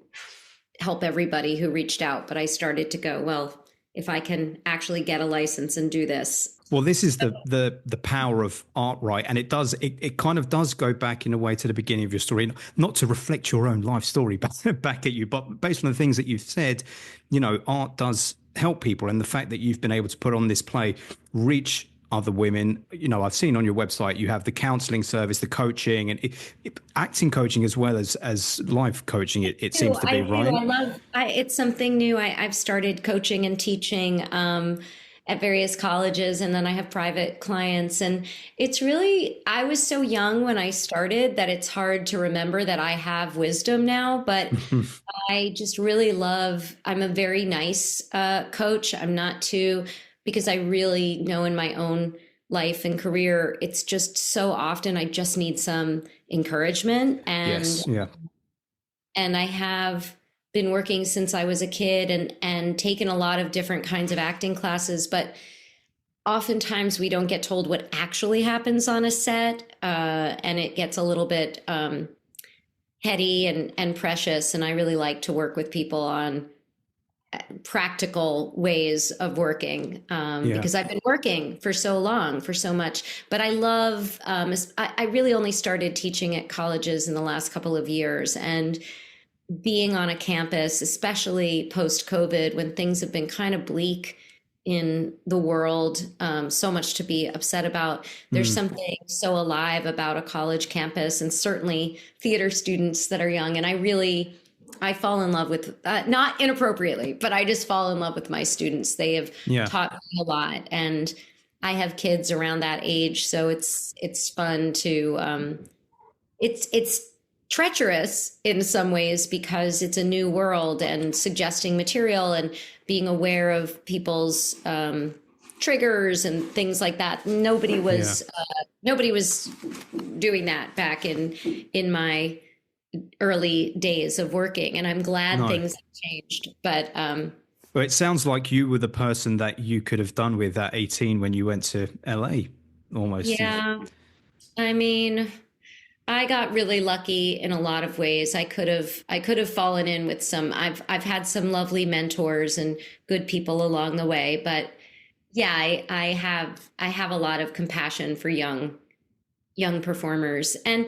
help everybody who reached out, but I started to go, well, if I can actually get a license and do this. Well, this is the power of art, right? And it kind of does go back in a way to the beginning of your story, not to reflect your own life story back at you, but based on the things that you've said, art does help people. And the fact that you've been able to put on this play, reach other women, I've seen on your website, you have the counseling service, the coaching, and acting coaching as well as life coaching. It seems to be, right? I love. It's something new. I've started coaching and teaching at various colleges, and then I have private clients. And it's really, I was so young when I started that it's hard to remember that I have wisdom now, but I just really I'm a very nice coach. I'm not too, because I really know in my own life and career, it's just so often I just need some encouragement. And and I have been working since I was a kid and taken a lot of different kinds of acting classes, but oftentimes we don't get told what actually happens on a set, and it gets a little bit heady and precious. And I really like to work with people on practical ways of working, because I've been working for so long, for so much. But I love, I really only started teaching at colleges in the last couple of years. And being on a campus, especially post-COVID, when things have been kind of bleak in the world, so much to be upset about. There's something so alive about a college campus, and certainly theater students that are young. And I fall in love with, not inappropriately, but I just fall in love with my students. They have taught me a lot, and I have kids around that age. So it's fun to, it's treacherous in some ways because it's a new world, and suggesting material and being aware of people's triggers and things like that. Nobody was doing that back in my early days of working, and I'm glad things have changed. But well, it sounds like you were the person that you could have done with at 18 when you went to LA, almost. Yeah, I mean, I got really lucky in a lot of ways. I could have fallen in with some. I've had some lovely mentors and good people along the way, but yeah, I have a lot of compassion for young performers, and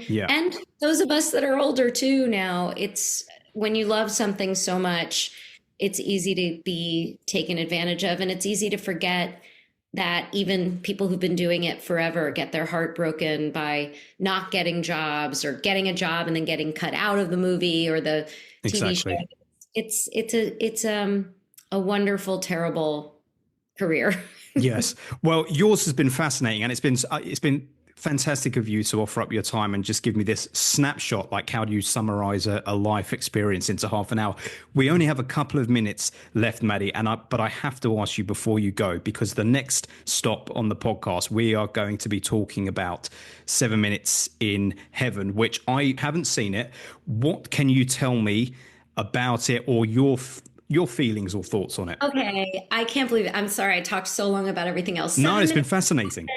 those of us that are older too now. It's when you love something so much, it's easy to be taken advantage of, and it's easy to forget that even people who've been doing it forever get their heart broken by not getting jobs, or getting a job and then getting cut out of the movie or the TV show. It's a wonderful, terrible career. Yes. Well, yours has been fascinating, and it's been fantastic of you to offer up your time and just give me this snapshot. Like, how do you summarize a life experience into half an hour? We only have a couple of minutes left, Maddie, but I have to ask you before you go, because the next stop on the podcast, we are going to be talking about 7 Minutes in Heaven, which I haven't seen it. What can you tell me about it, or your feelings or thoughts on it? Okay, I can't believe it. I'm sorry I talked so long about everything else. No, it's been fascinating.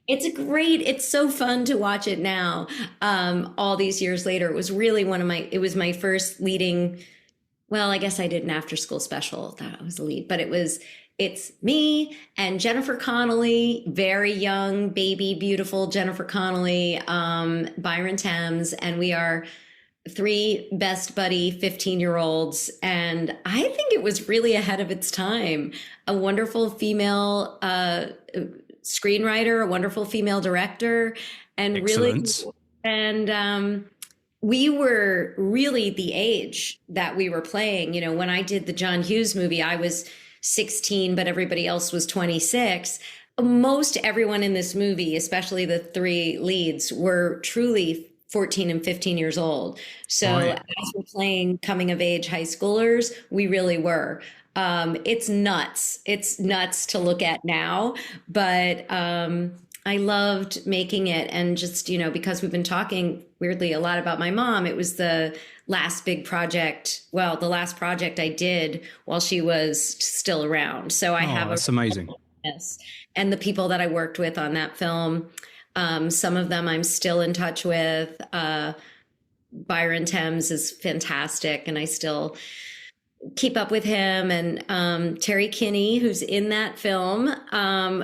It's so fun to watch it now. All these years later, it was really it was my first leading. Well, I guess I did an after school special that I was the lead, but it's me and Jennifer Connelly, very young, baby, beautiful Jennifer Connelly, Byron Thames, and we are 3 best buddy 15-year-olds. And I think it was really ahead of its time. A wonderful female screenwriter, a wonderful female director, and Excellent. We were really the age that we were playing. You know, when I did the John Hughes movie, I was 16, but everybody else was 26. Most everyone in this movie, especially the 3 leads, were truly 14 and 15 years old. So as we're playing coming of age high schoolers, we really were. It's nuts. It's nuts to look at now, but I loved making it. And just, you know, because we've been talking weirdly a lot about my mom, it was the last big project. Well, the last project I did while she was still around. So I have that's amazing. Yes. And the people that I worked with on that film, some of them I'm still in touch with. Byron Thames is fantastic, and I still keep up with him. And Terry Kinney, who's in that film,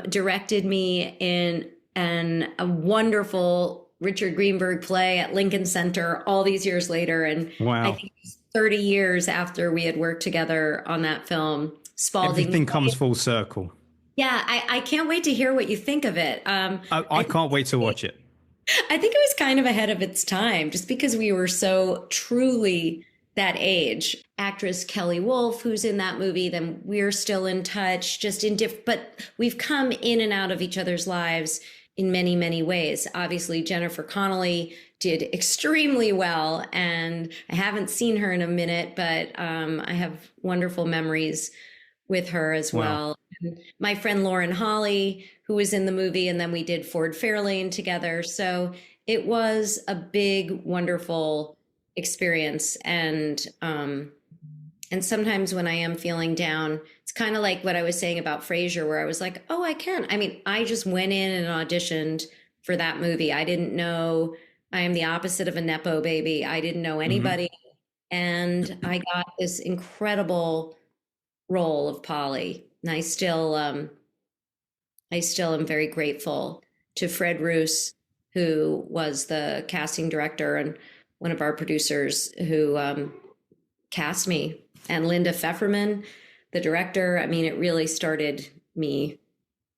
directed me in a wonderful Richard Greenberg play at Lincoln Center all these years later. And wow. I think it was 30 years after we had worked together on that film. Spalding. Everything comes full circle. Yeah, I can't wait to hear what you think of it. I can't wait to watch it. I think it was kind of ahead of its time, just because we were so truly that age. Actress Kelly Wolfe, who's in that movie, then we're still in touch, just in but we've come in and out of each other's lives in many, many ways. Obviously, Jennifer Connelly did extremely well, and I haven't seen her in a minute, but I have wonderful memories with her as well. And my friend Lauren Holly, who was in the movie, and then we did Ford Fairlane together. So it was a big, wonderful experience. And sometimes when I am feeling down, it's kind of like what I was saying about Frasier, where I was like, oh, I just went in and auditioned for that movie. I didn't know. I am the opposite of a Nepo baby. I didn't know anybody. Mm-hmm. And I got this incredible role of Polly. And I still am very grateful to Fred Roos, who was the casting director and one of our producers, who cast me. And Linda Pfefferman, the director, I mean, it really started me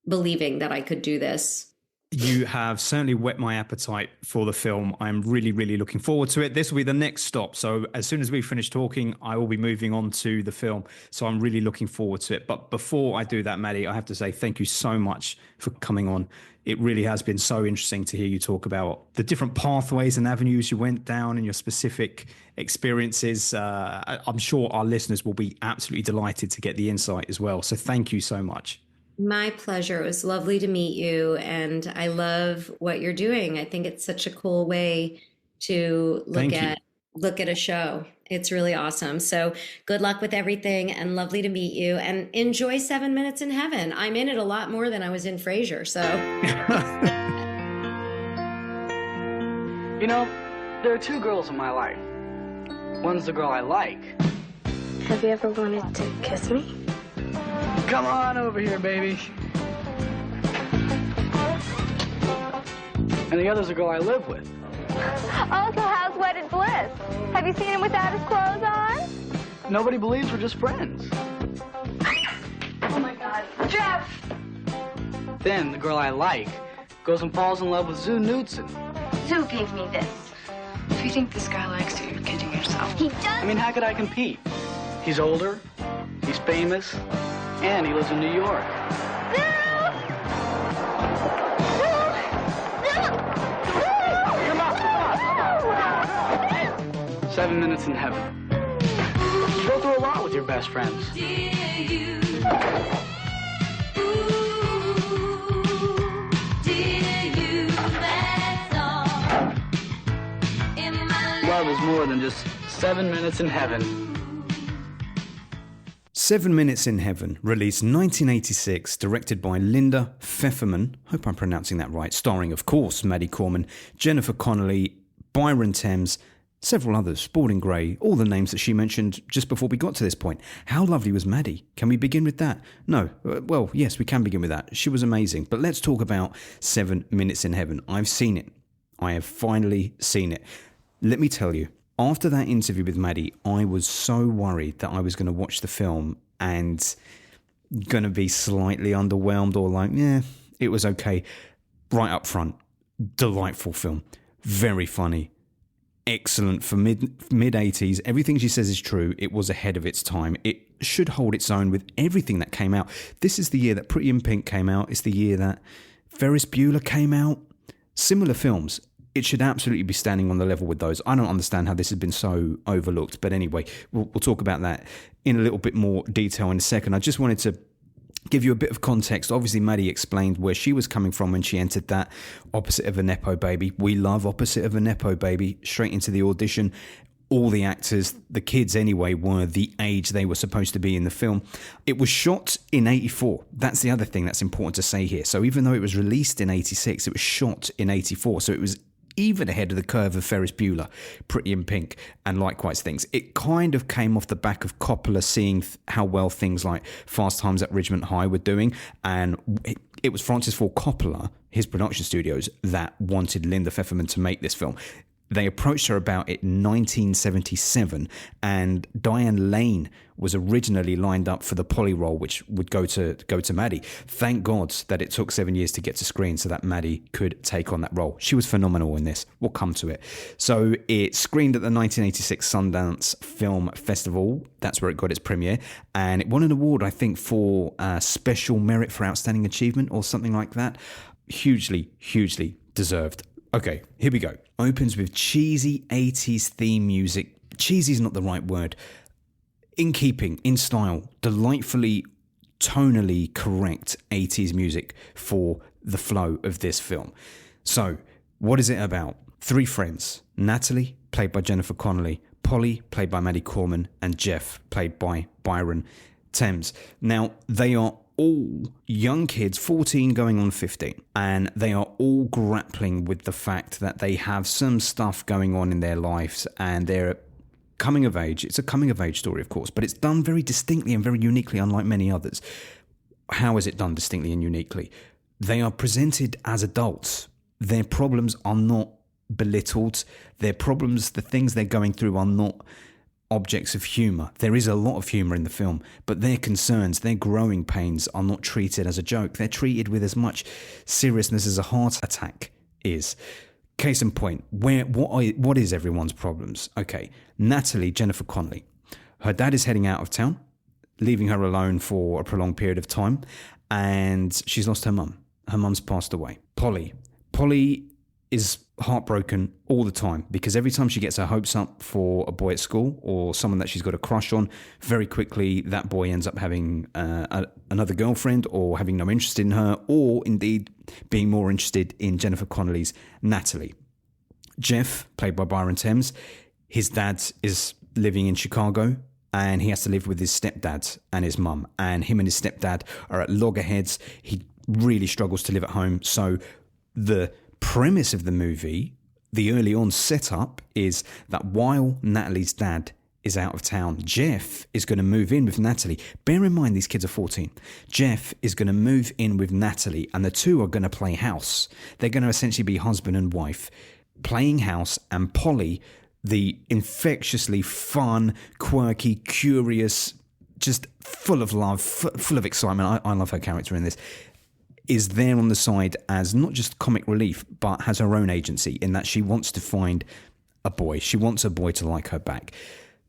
believing that I could do this. You have certainly whet my appetite for the film. I'm really, really looking forward to it. This will be the next stop. So as soon as we finish talking, I will be moving on to the film. So I'm really looking forward to it. But before I do that, Maddie, I have to say thank you so much for coming on. It really has been so interesting to hear you talk about the different pathways and avenues you went down and your specific experiences. I'm sure our listeners will be absolutely delighted to get the insight as well. So thank you so much. My pleasure. It was lovely to meet you, and I love what you're doing. I think it's such a cool way to look at a show. It's really awesome. So good luck with everything, and lovely to meet you, and enjoy 7 Minutes in Heaven. I'm in it a lot more than I was in Frasier, so. You know, there are two girls in my life. One's the girl I like. Have you ever wanted to kiss me? Come on over here, baby. And the other's a girl I live with. Oh, so how's Wedded Bliss? Have you seen him without his clothes on? Nobody believes we're just friends. Oh, my God. Jeff! Then the girl I like goes and falls in love with Zoo Knudsen. Zoo gave me this. If you think this guy likes you, you're kidding yourself. He does? I mean, how could I compete? He's older, he's famous, and he lives in New York. Come on. 7 Minutes in Heaven. You go through a lot with your best friends. Love is more than just 7 minutes in heaven. 7 Minutes in Heaven, released 1986, directed by Linda Pfefferman, hope I'm pronouncing that right, starring, of course, Maddie Corman, Jennifer Connelly, Byron Thames, several others, Spalding Gray, all the names that she mentioned just before we got to this point. How lovely was Maddie? Can we begin with that? No. Well, yes, we can begin with that. She was amazing. But let's talk about 7 Minutes in Heaven. I've seen it. I have finally seen it. Let me tell you, after that interview with Maddie, I was so worried that I was going to watch the film and going to be slightly underwhelmed or like, yeah, it was okay. Right up front, delightful film. Very funny. Excellent for mid-80s. Everything she says is true. It was ahead of its time. It should hold its own with everything that came out. This is the year that Pretty in Pink came out. It's the year that Ferris Bueller came out. Similar films. It should absolutely be standing on the level with those. I don't understand how this has been so overlooked. But anyway, we'll talk about that in a little bit more detail in a second. I just wanted to give you a bit of context. Obviously, Maddie explained where she was coming from when she entered that Opposite of a Nepo Baby. We love Opposite of a Nepo Baby. Straight into the audition. All the actors, the kids anyway, were the age they were supposed to be in the film. It was shot in 84. That's the other thing that's important to say here. So even though it was released in 86, it was shot in 84. So it was even ahead of the curve of Ferris Bueller, Pretty in Pink, and likewise things. It kind of came off the back of Coppola seeing how well things like Fast Times at Ridgemont High were doing, and it was Francis Ford Coppola, his production studios, that wanted Linda Pfefferman to make this film. They approached her about it in 1977, and Diane Lane was originally lined up for the Polly role, which would go to Maddie. Thank God that it took 7 years to get to screen so that Maddie could take on that role. She was phenomenal in this. We'll come to it. So it screened at the 1986 Sundance Film Festival. That's where it got its premiere, and it won an award, I think, for Special Merit for Outstanding Achievement or something like that. Hugely, hugely deserved. Okay, here we go. Opens with cheesy 80s theme music. Cheesy is not the right word. In keeping, in style, delightfully, tonally correct 80s music for the flow of this film. So, what is it about? 3 friends. Natalie, played by Jennifer Connelly. Polly, played by Maddie Corman. And Jeff, played by Byron Thames. Now, they are all young kids, 14 going on 15, and they are all grappling with the fact that they have some stuff going on in their lives and they're coming of age. It's a coming of age story, of course, but it's done very distinctly and very uniquely, unlike many others. How is it done distinctly and uniquely? They are presented as adults. Their problems are not belittled. Their problems, the things they're going through, are not objects of humour. There is a lot of humour in the film, but their concerns, their growing pains are not treated as a joke. They're treated with as much seriousness as a heart attack is. Case in point, what is everyone's problems? Okay, Natalie, Jennifer Connelly. Her dad is heading out of town, leaving her alone for a prolonged period of time, and she's lost her mum. Her mum's passed away. Polly is heartbroken all the time because every time she gets her hopes up for a boy at school or someone that she's got a crush on, very quickly that boy ends up having another girlfriend or having no interest in her, or indeed being more interested in Jennifer Connelly's Natalie. Jeff, played by Byron Thames, his dad is living in Chicago and he has to live with his stepdad and his mum, and him and his stepdad are at loggerheads. He really struggles to live at home. So the premise of the movie, the early on setup, is that while Natalie's dad is out of town, Jeff is going to move in with Natalie. Bear in mind, these kids are 14. Jeff is going to move in with Natalie, and the two are going to play house. They're going to essentially be husband and wife, playing house, and Polly, the infectiously fun, quirky, curious, just full of love, full of excitement. I love her character in this, is there on the side as not just comic relief, but has her own agency in that she wants to find a boy. She wants a boy to like her back.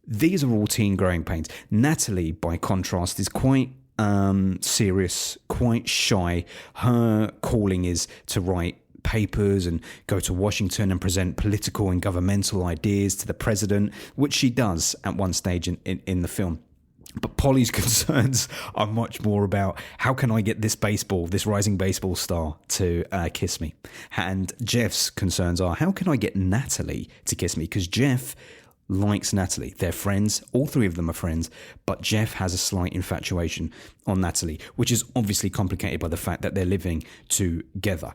These are all teen growing pains. Natalie, by contrast, is quite serious, quite shy. Her calling is to write papers and go to Washington and present political and governmental ideas to the president, which she does at one stage in the film. But Polly's concerns are much more about how can I get this rising baseball star to kiss me? And Jeff's concerns are how can I get Natalie to kiss me? Because Jeff likes Natalie. They're friends. All three of them are friends. But Jeff has a slight infatuation on Natalie, which is obviously complicated by the fact that they're living together.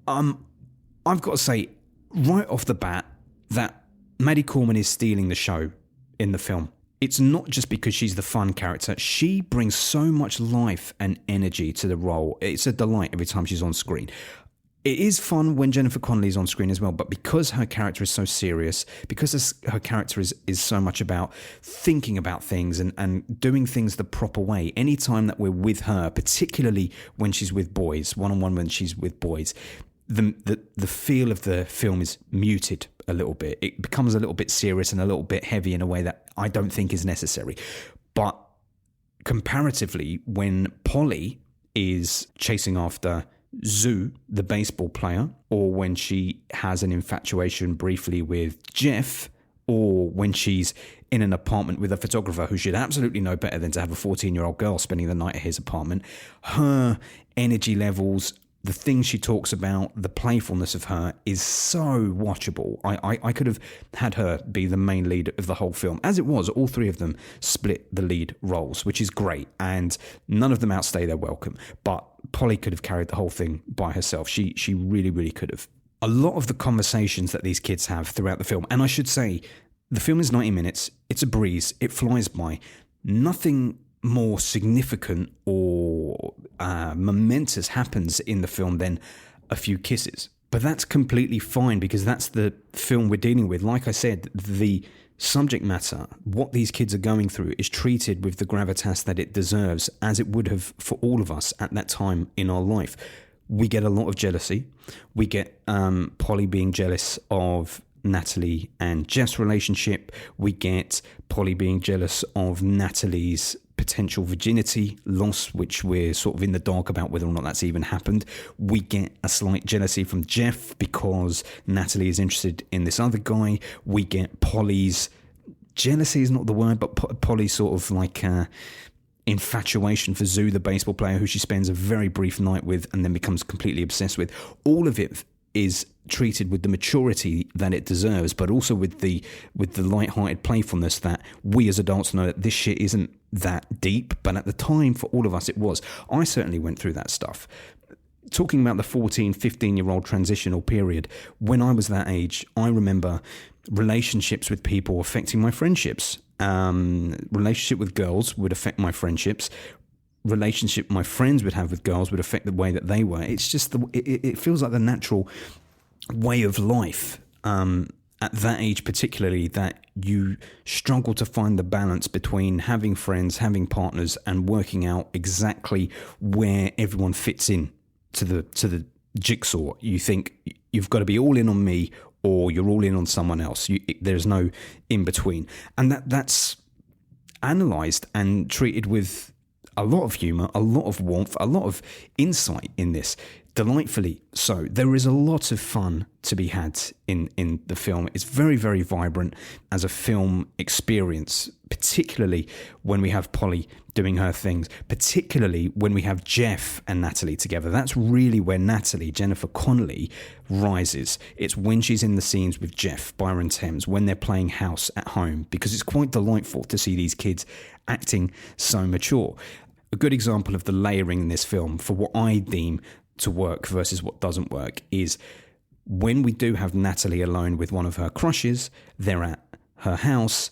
I've got to say right off the bat that Maddie Corman is stealing the show in the film. It's not just because she's the fun character. She brings so much life and energy to the role. It's a delight every time she's on screen. It is fun when Jennifer Connelly is on screen as well, but because her character is so serious, because her character is so much about thinking about things and doing things the proper way, anytime that we're with her, particularly when she's with boys, one-on-one when she's with boys, the feel of the film is muted a little bit. It becomes a little bit serious and a little bit heavy in a way that I don't think is necessary. But comparatively, when Polly is chasing after Zoo, the baseball player, or when she has an infatuation briefly with Jeff, or when she's in an apartment with a photographer who should absolutely know better than to have a 14-year-old girl spending the night at his apartment, her energy levels, the things she talks about, the playfulness of her is so watchable. I could have had her be the main lead of the whole film. As it was, all three of them split the lead roles, which is great, and none of them outstay their welcome. But Polly could have carried the whole thing by herself. She really, really could have. A lot of the conversations that these kids have throughout the film, and I should say, the film is 90 minutes. It's a breeze. It flies by. Nothing more significant or momentous happens in the film than a few kisses. But that's completely fine because that's the film we're dealing with. Like I said, the subject matter, what these kids are going through, is treated with the gravitas that it deserves, as it would have for all of us at that time in our life. We get a lot of jealousy. We get Polly being jealous of Natalie and Jeff's relationship. We get Polly being jealous of Natalie's potential virginity loss, which we're sort of in the dark about whether or not that's even happened. We get a slight jealousy from Jeff because Natalie is interested in this other guy. We get Polly's jealousy is not the word, but Polly's sort of like infatuation for Zoo, the baseball player, who she spends a very brief night with and then becomes completely obsessed with. All of it is treated with the maturity that it deserves, but also with the light-hearted playfulness that we as adults know that this shit isn't that deep, but at the time for all of us it was. I certainly went through that stuff. Talking about the 14, 15-year-old transitional period, when I was that age, I remember relationships with people affecting my friendships. Relationship with girls would affect my friendships. Relationship my friends would have with girls would affect the way that they were. It's just it feels like the natural way of life. at that age particularly, that you struggle to find the balance between having friends, having partners, and working out exactly where everyone fits in to the jigsaw. You think you've got to be all in on me, or you're all in on someone else. There's no in between, and that's analysed and treated with a lot of humour, a lot of warmth, a lot of insight in this. Delightfully so. There is a lot of fun to be had in the film. It's very, very vibrant as a film experience, particularly when we have Polly doing her things, particularly when we have Jeff and Natalie together. That's really where Natalie, Jennifer Connelly, rises. It's when she's in the scenes with Jeff, Byron Thames, when they're playing house at home, because it's quite delightful to see these kids acting so mature. A good example of the layering in this film, for what I deem to work versus what doesn't work, is when we do have Natalie alone with one of her crushes, they're at her house,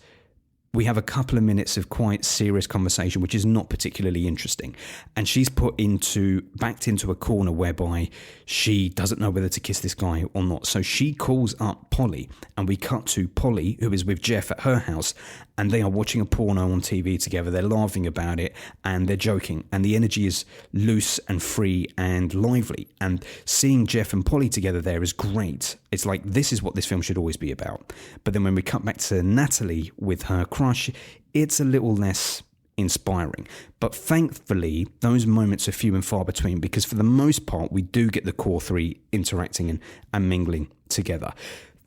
we have a couple of minutes of quite serious conversation, which is not particularly interesting. And she's backed into a corner whereby she doesn't know whether to kiss this guy or not. So she calls up Polly, and we cut to Polly, who is with Jeff at her house, and they are watching a porno on TV together. They're laughing about it and they're joking, and the energy is loose and free and lively. And seeing Jeff and Polly together there is great. It's like, this is what this film should always be about. But then when we cut back to Natalie with her crush, it's a little less inspiring. But thankfully, those moments are few and far between, because for the most part, we do get the core three interacting and mingling together.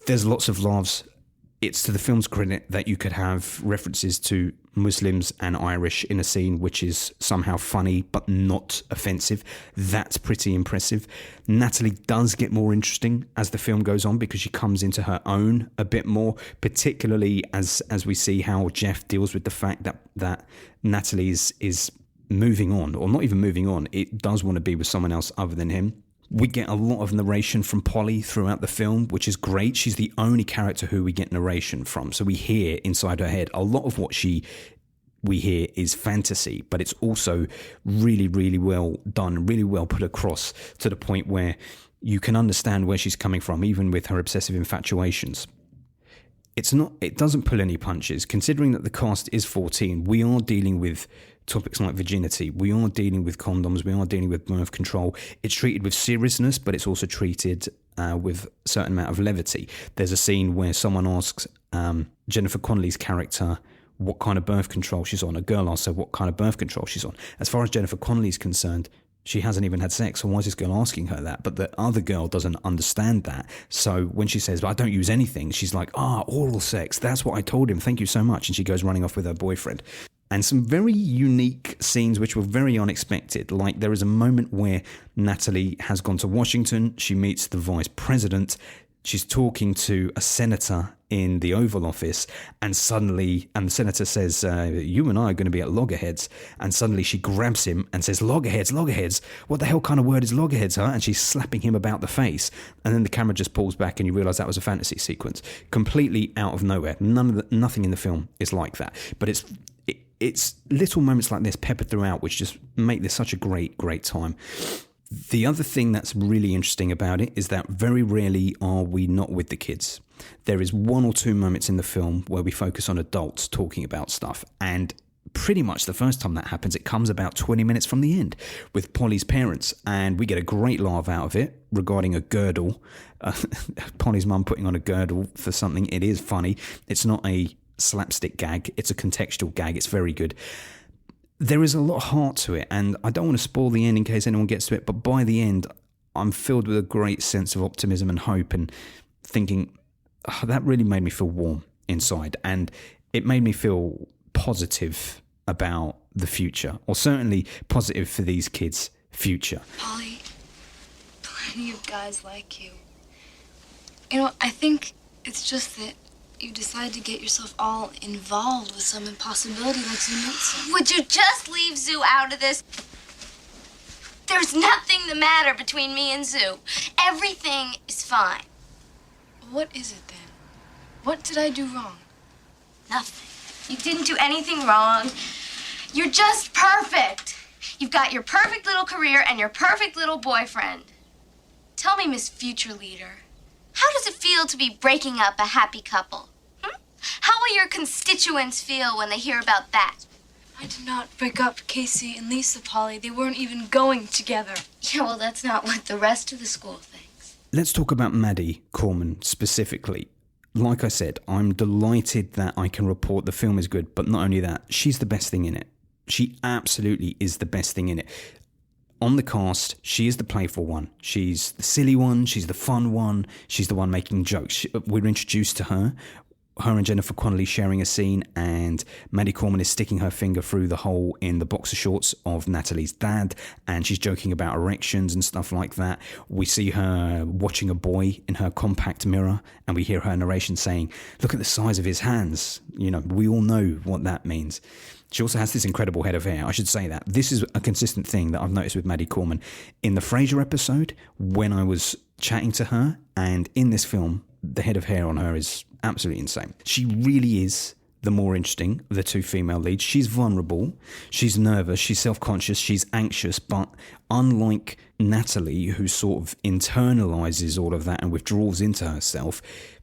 There's lots of laughs. It's to the film's credit that you could have references to Muslims and Irish in a scene which is somehow funny but not offensive. That's pretty impressive. Natalie does get more interesting as the film goes on, because she comes into her own a bit more, particularly as we see how Jeff deals with the fact that Natalie is moving on, or not even moving on. It does want to be with someone else other than him. We get a lot of narration from Polly throughout the film, which is great. She's the only character who we get narration from. So we hear inside her head. A lot of what we hear is fantasy, but it's also really, really well done, really well put across, to the point where you can understand where she's coming from, even with her obsessive infatuations. It doesn't pull any punches. Considering that the cast is 14, we are dealing with topics like virginity, we are dealing with condoms, we are dealing with birth control. It's treated with seriousness, but it's also treated with a certain amount of levity. There's a scene where someone asks Jennifer Connelly's character what kind of birth control she's on. A girl asks her what kind of birth control she's on. As far as Jennifer Connelly's concerned, she hasn't even had sex, so why is this girl asking her that? But the other girl doesn't understand that. So when she says, "I don't use anything," she's like, oral sex, that's what I told him, thank you so much. And she goes running off with her boyfriend. And some very unique scenes which were very unexpected. Like, there is a moment where Natalie has gone to Washington. She meets the vice president. She's talking to a senator in the Oval Office, and the senator says, "You and I are going to be at loggerheads." And suddenly she grabs him and says, loggerheads, what the hell kind of word is loggerheads, huh? And she's slapping him about the face. And then the camera just pulls back and you realise that was a fantasy sequence. Completely out of nowhere. Nothing in the film is like that. But it's little moments like this peppered throughout which just make this such a great, great time. The other thing that's really interesting about it is that very rarely are we not with the kids. There is one or two moments in the film where we focus on adults talking about stuff, and pretty much the first time that happens, it comes about 20 minutes from the end with Polly's parents, and we get a great laugh out of it regarding a girdle. Polly's mum putting on a girdle for something. It is funny. It's not a slapstick gag, it's a contextual gag. It's very good. There is a lot of heart to it, and I don't want to spoil the end in case anyone gets to it, but by the end I'm filled with a great sense of optimism and hope, and thinking, that really made me feel warm inside, and it made me feel positive about the future, or certainly positive for these kids' future. Polly, plenty of guys like you. You know, I think it's just that you decide to get yourself all involved with some impossibility like Zoo Nixon. Would you just leave Zoo out of this? There's nothing the matter between me and Zoo. Everything is fine. What is it then? What did I do wrong? Nothing. You didn't do anything wrong. You're just perfect. You've got your perfect little career and your perfect little boyfriend. Tell me, Miss Future Leader, How does it feel to be breaking up a happy couple? How will your constituents feel when they hear about that? I did not break up Casey and Lisa, Polly. They weren't even going together. Yeah, well, that's not what the rest of the school thinks. Let's talk about Maddie Corman specifically. Like I said, I'm delighted that I can report the film is good, but not only that, she's the best thing in it. She absolutely is the best thing in it. On the cast, she is the playful one. She's the silly one. She's the fun one. She's the one making jokes. We're introduced to her and Jennifer Connelly sharing a scene, and Maddie Corman is sticking her finger through the hole in the boxer shorts of Natalie's dad, and she's joking about erections and stuff like that. We see her watching a boy in her compact mirror, and we hear her narration saying, "Look at the size of his hands." You know, we all know what that means. She also has this incredible head of hair. I should say that. This is a consistent thing that I've noticed with Maddie Corman. In the Frasier episode, when I was chatting to her, and in this film, the head of hair on her is absolutely insane. She really is the more interesting of the two female leads. She's vulnerable, she's nervous, she's self-conscious, she's anxious, but unlike Natalie, who sort of internalizes all of that and withdraws into herself,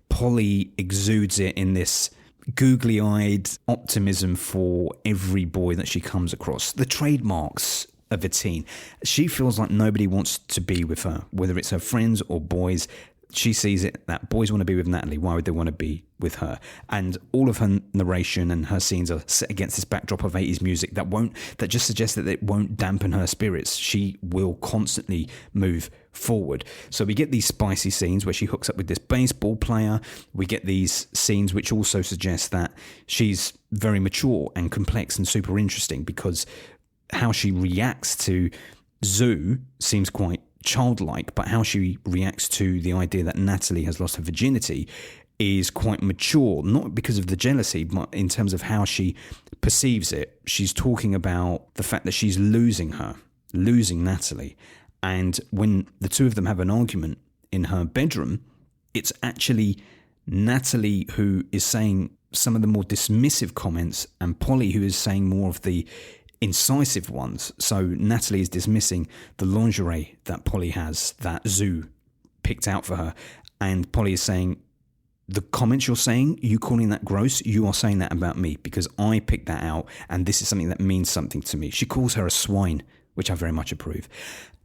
Polly exudes it in this googly-eyed optimism for every boy that she comes across. The trademarks of a teen. She feels like nobody wants to be with her, whether it's her friends or boys. She sees it that boys want to be with Natalie. Why would they want to be with her? And all of her narration and her scenes are set against this backdrop of 80s music that just suggests that it won't dampen her spirits. She will constantly move forward. So we get these spicy scenes where she hooks up with this baseball player. We get these scenes which also suggest that she's very mature and complex and super interesting, because how she reacts to Zoo seems quite childlike, but how she reacts to the idea that Natalie has lost her virginity is quite mature, not because of the jealousy, but in terms of how she perceives it. She's talking about the fact that she's losing Natalie. And when the two of them have an argument in her bedroom, it's actually Natalie who is saying some of the more dismissive comments and Polly who is saying more of the incisive ones. So Natalie is dismissing the lingerie that Polly has, that Zoo picked out for her, and Polly is saying, the comments you're saying, you calling that gross, you are saying that about me because I picked that out and this is something that means something to me. She calls her a swine, which I very much approve.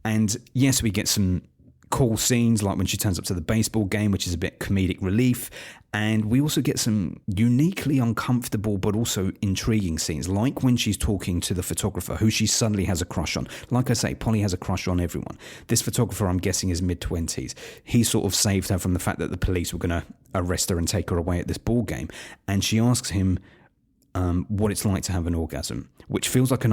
And yes, we get some cool scenes like when she turns up to the baseball game, which is a bit comedic relief. And we also get some uniquely uncomfortable but also intriguing scenes, like when she's talking to the photographer who she suddenly has a crush on. Like I say, Polly has a crush on everyone. This photographer, I'm guessing, is mid-20s. He sort of saved her from the fact that the police were going to arrest her and take her away at this ball game. And she asks him what it's like to have an orgasm, which feels like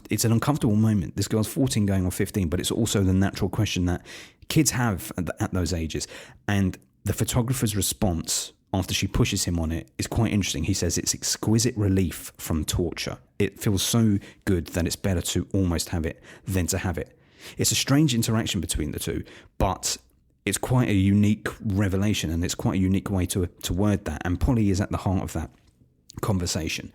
it's an uncomfortable moment. This girl's 14 going on 15, but it's also the natural question that kids have at those ages. And the photographer's response after she pushes him on it is quite interesting. He says it's exquisite relief from torture. It feels so good that it's better to almost have it than to have it. It's a strange interaction between the two, but it's quite a unique revelation and it's quite a unique way to word that. And Polly is at the heart of that conversation.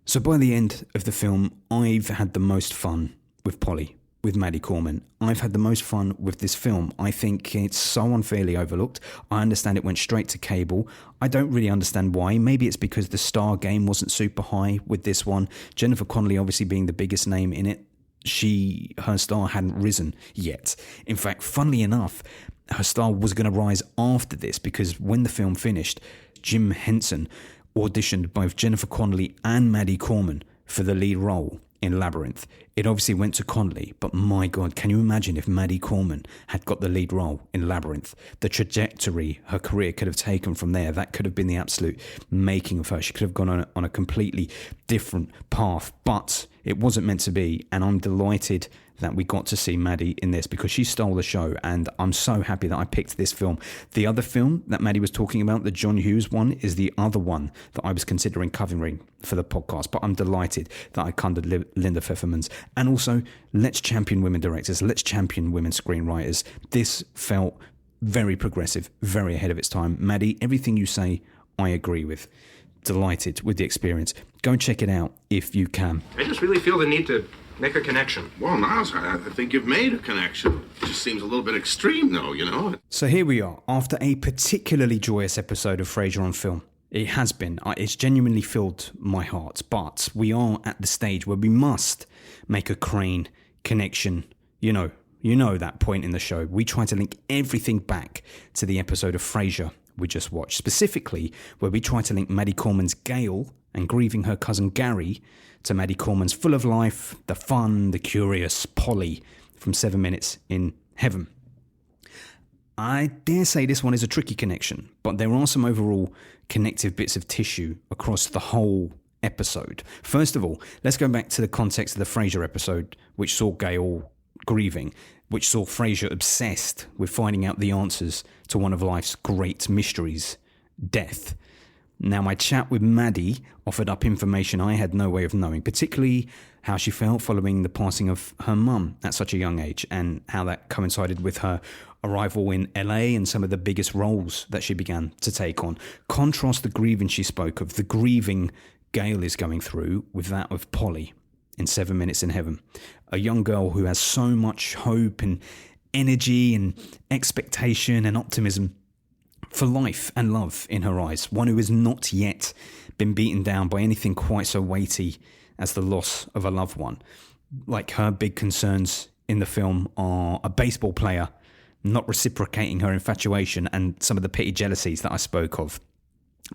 So by the end of the film, I've had the most fun with Polly, with Maddie Corman. I've had the most fun with this film. I think it's so unfairly overlooked. I understand it went straight to cable. I don't really understand why. Maybe it's because the star game wasn't super high with this one. Jennifer Connelly obviously being the biggest name in it. Her star hadn't risen yet. In fact, funnily enough, her star was going to rise after this, because when the film finished, Jim Henson auditioned both Jennifer Connelly and Maddie Corman for the lead role in Labyrinth. It obviously went to Connelly, but my God, can you imagine if Maddie Corman had got the lead role in Labyrinth? The trajectory her career could have taken from there, that could have been the absolute making of her. She could have gone on a completely different path, but it wasn't meant to be, and I'm delighted that we got to see Maddie in this because she stole the show, and I'm so happy that I picked this film. The other film that Maddie was talking about, the John Hughes one, is the other one that I was considering covering for the podcast, but I'm delighted that I covered Linda Pfefferman's. And also, let's champion women directors, let's champion women screenwriters. This felt very progressive, very ahead of its time. Maddie, everything you say, I agree with. Delighted with the experience. Go and check it out if you can. I just really feel the need to Make a connection. Well, Niles, I think you've made a connection. It just seems a little bit extreme, though, you know? So here we are, after a particularly joyous episode of Frasier on Film. It has been. It's genuinely filled my heart. But we are at the stage where we must make a crane connection. You know that point in the show. We try to link everything back to the episode of Frasier we just watched. Specifically, where we try to link Maddie Corman's Gail and grieving her cousin Gary to Maddie Corman's full of life, the fun, the curious Polly from 7 Minutes in Heaven. I dare say this one is a tricky connection, but there are some overall connective bits of tissue across the whole episode. First of all, let's go back to the context of the Frasier episode, which saw Gail grieving, which saw Frasier obsessed with finding out the answers to one of life's great mysteries, death. Now, my chat with Maddie offered up information I had no way of knowing, particularly how she felt following the passing of her mum at such a young age, and how that coincided with her arrival in LA and some of the biggest roles that she began to take on. Contrast the grieving she spoke of, the grieving Gail is going through, with that of Polly in 7 Minutes in Heaven. A young girl who has so much hope and energy and expectation and optimism for life and love in her eyes. One who has not yet been beaten down by anything quite so weighty as the loss of a loved one. Like, her big concerns in the film are a baseball player not reciprocating her infatuation and some of the petty jealousies that I spoke of.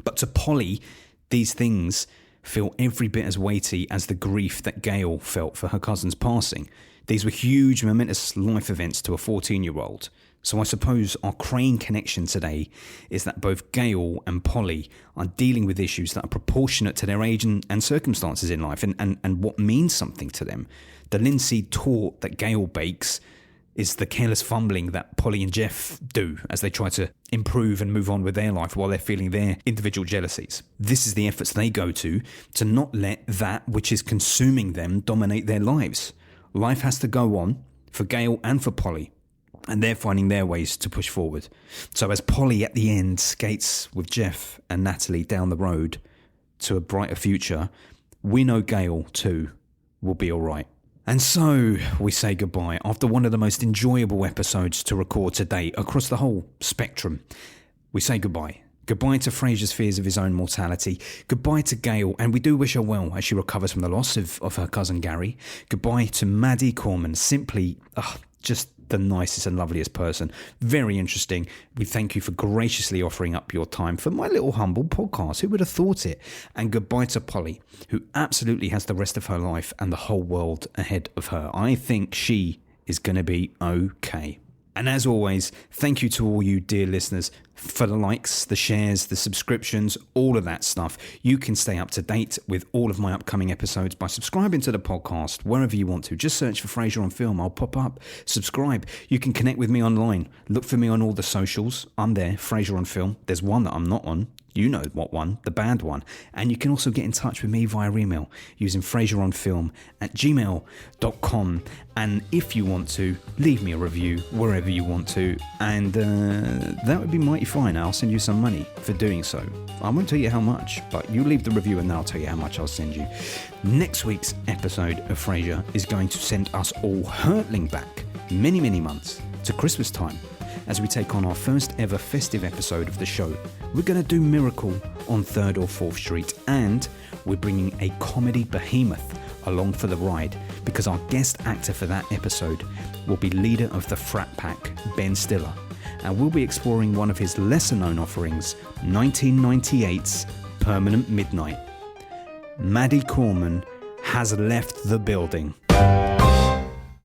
But to Polly, these things feel every bit as weighty as the grief that Gail felt for her cousin's passing. These were huge, momentous life events to a 14-year-old. So I suppose our crane connection today is that both Gail and Polly are dealing with issues that are proportionate to their age and circumstances in life and what means something to them. The linseed tort that Gail bakes is the careless fumbling that Polly and Jeff do as they try to improve and move on with their life while they're feeling their individual jealousies. This is the efforts they go to not let that which is consuming them dominate their lives. Life has to go on for Gail and for Polly, and they're finding their ways to push forward. So as Polly at the end skates with Jeff and Natalie down the road to a brighter future, we know Gail too will be all right. And so we say goodbye after one of the most enjoyable episodes to record to date across the whole spectrum. We say goodbye. Goodbye to Frasier's fears of his own mortality. Goodbye to Gail, and we do wish her well as she recovers from the loss of her cousin Gary. Goodbye to Maddie Corman, simply just the nicest and loveliest person. Very interesting. We thank you for graciously offering up your time for my little humble podcast. Who would have thought it? And goodbye to Polly, who absolutely has the rest of her life and the whole world ahead of her. I think she is going to be okay. And as always, thank you to all you dear listeners for the likes, the shares, the subscriptions, all of that stuff. You can stay up to date with all of my upcoming episodes by subscribing to the podcast wherever you want to. Just search for Frasier on Film. I'll pop up. Subscribe. You can connect with me online. Look for me on all the socials. I'm there, Frasier on Film. There's one that I'm not on. You know what one, the bad one. And you can also get in touch with me via email using frasieronfilm@gmail.com. And if you want to, leave me a review wherever you want to. And that would be mighty fine. I'll send you some money for doing so. I won't tell you how much, but you leave the review and I'll tell you how much I'll send you. Next week's episode of Frasier is going to send us all hurtling back many, many months to Christmas time, as we take on our first ever festive episode of the show. We're going to do Miracle on 3rd or 4th Street, and we're bringing a comedy behemoth along for the ride, because our guest actor for that episode will be leader of the frat pack, Ben Stiller, and we'll be exploring one of his lesser-known offerings, 1998's Permanent Midnight. Maddie Corman has left the building.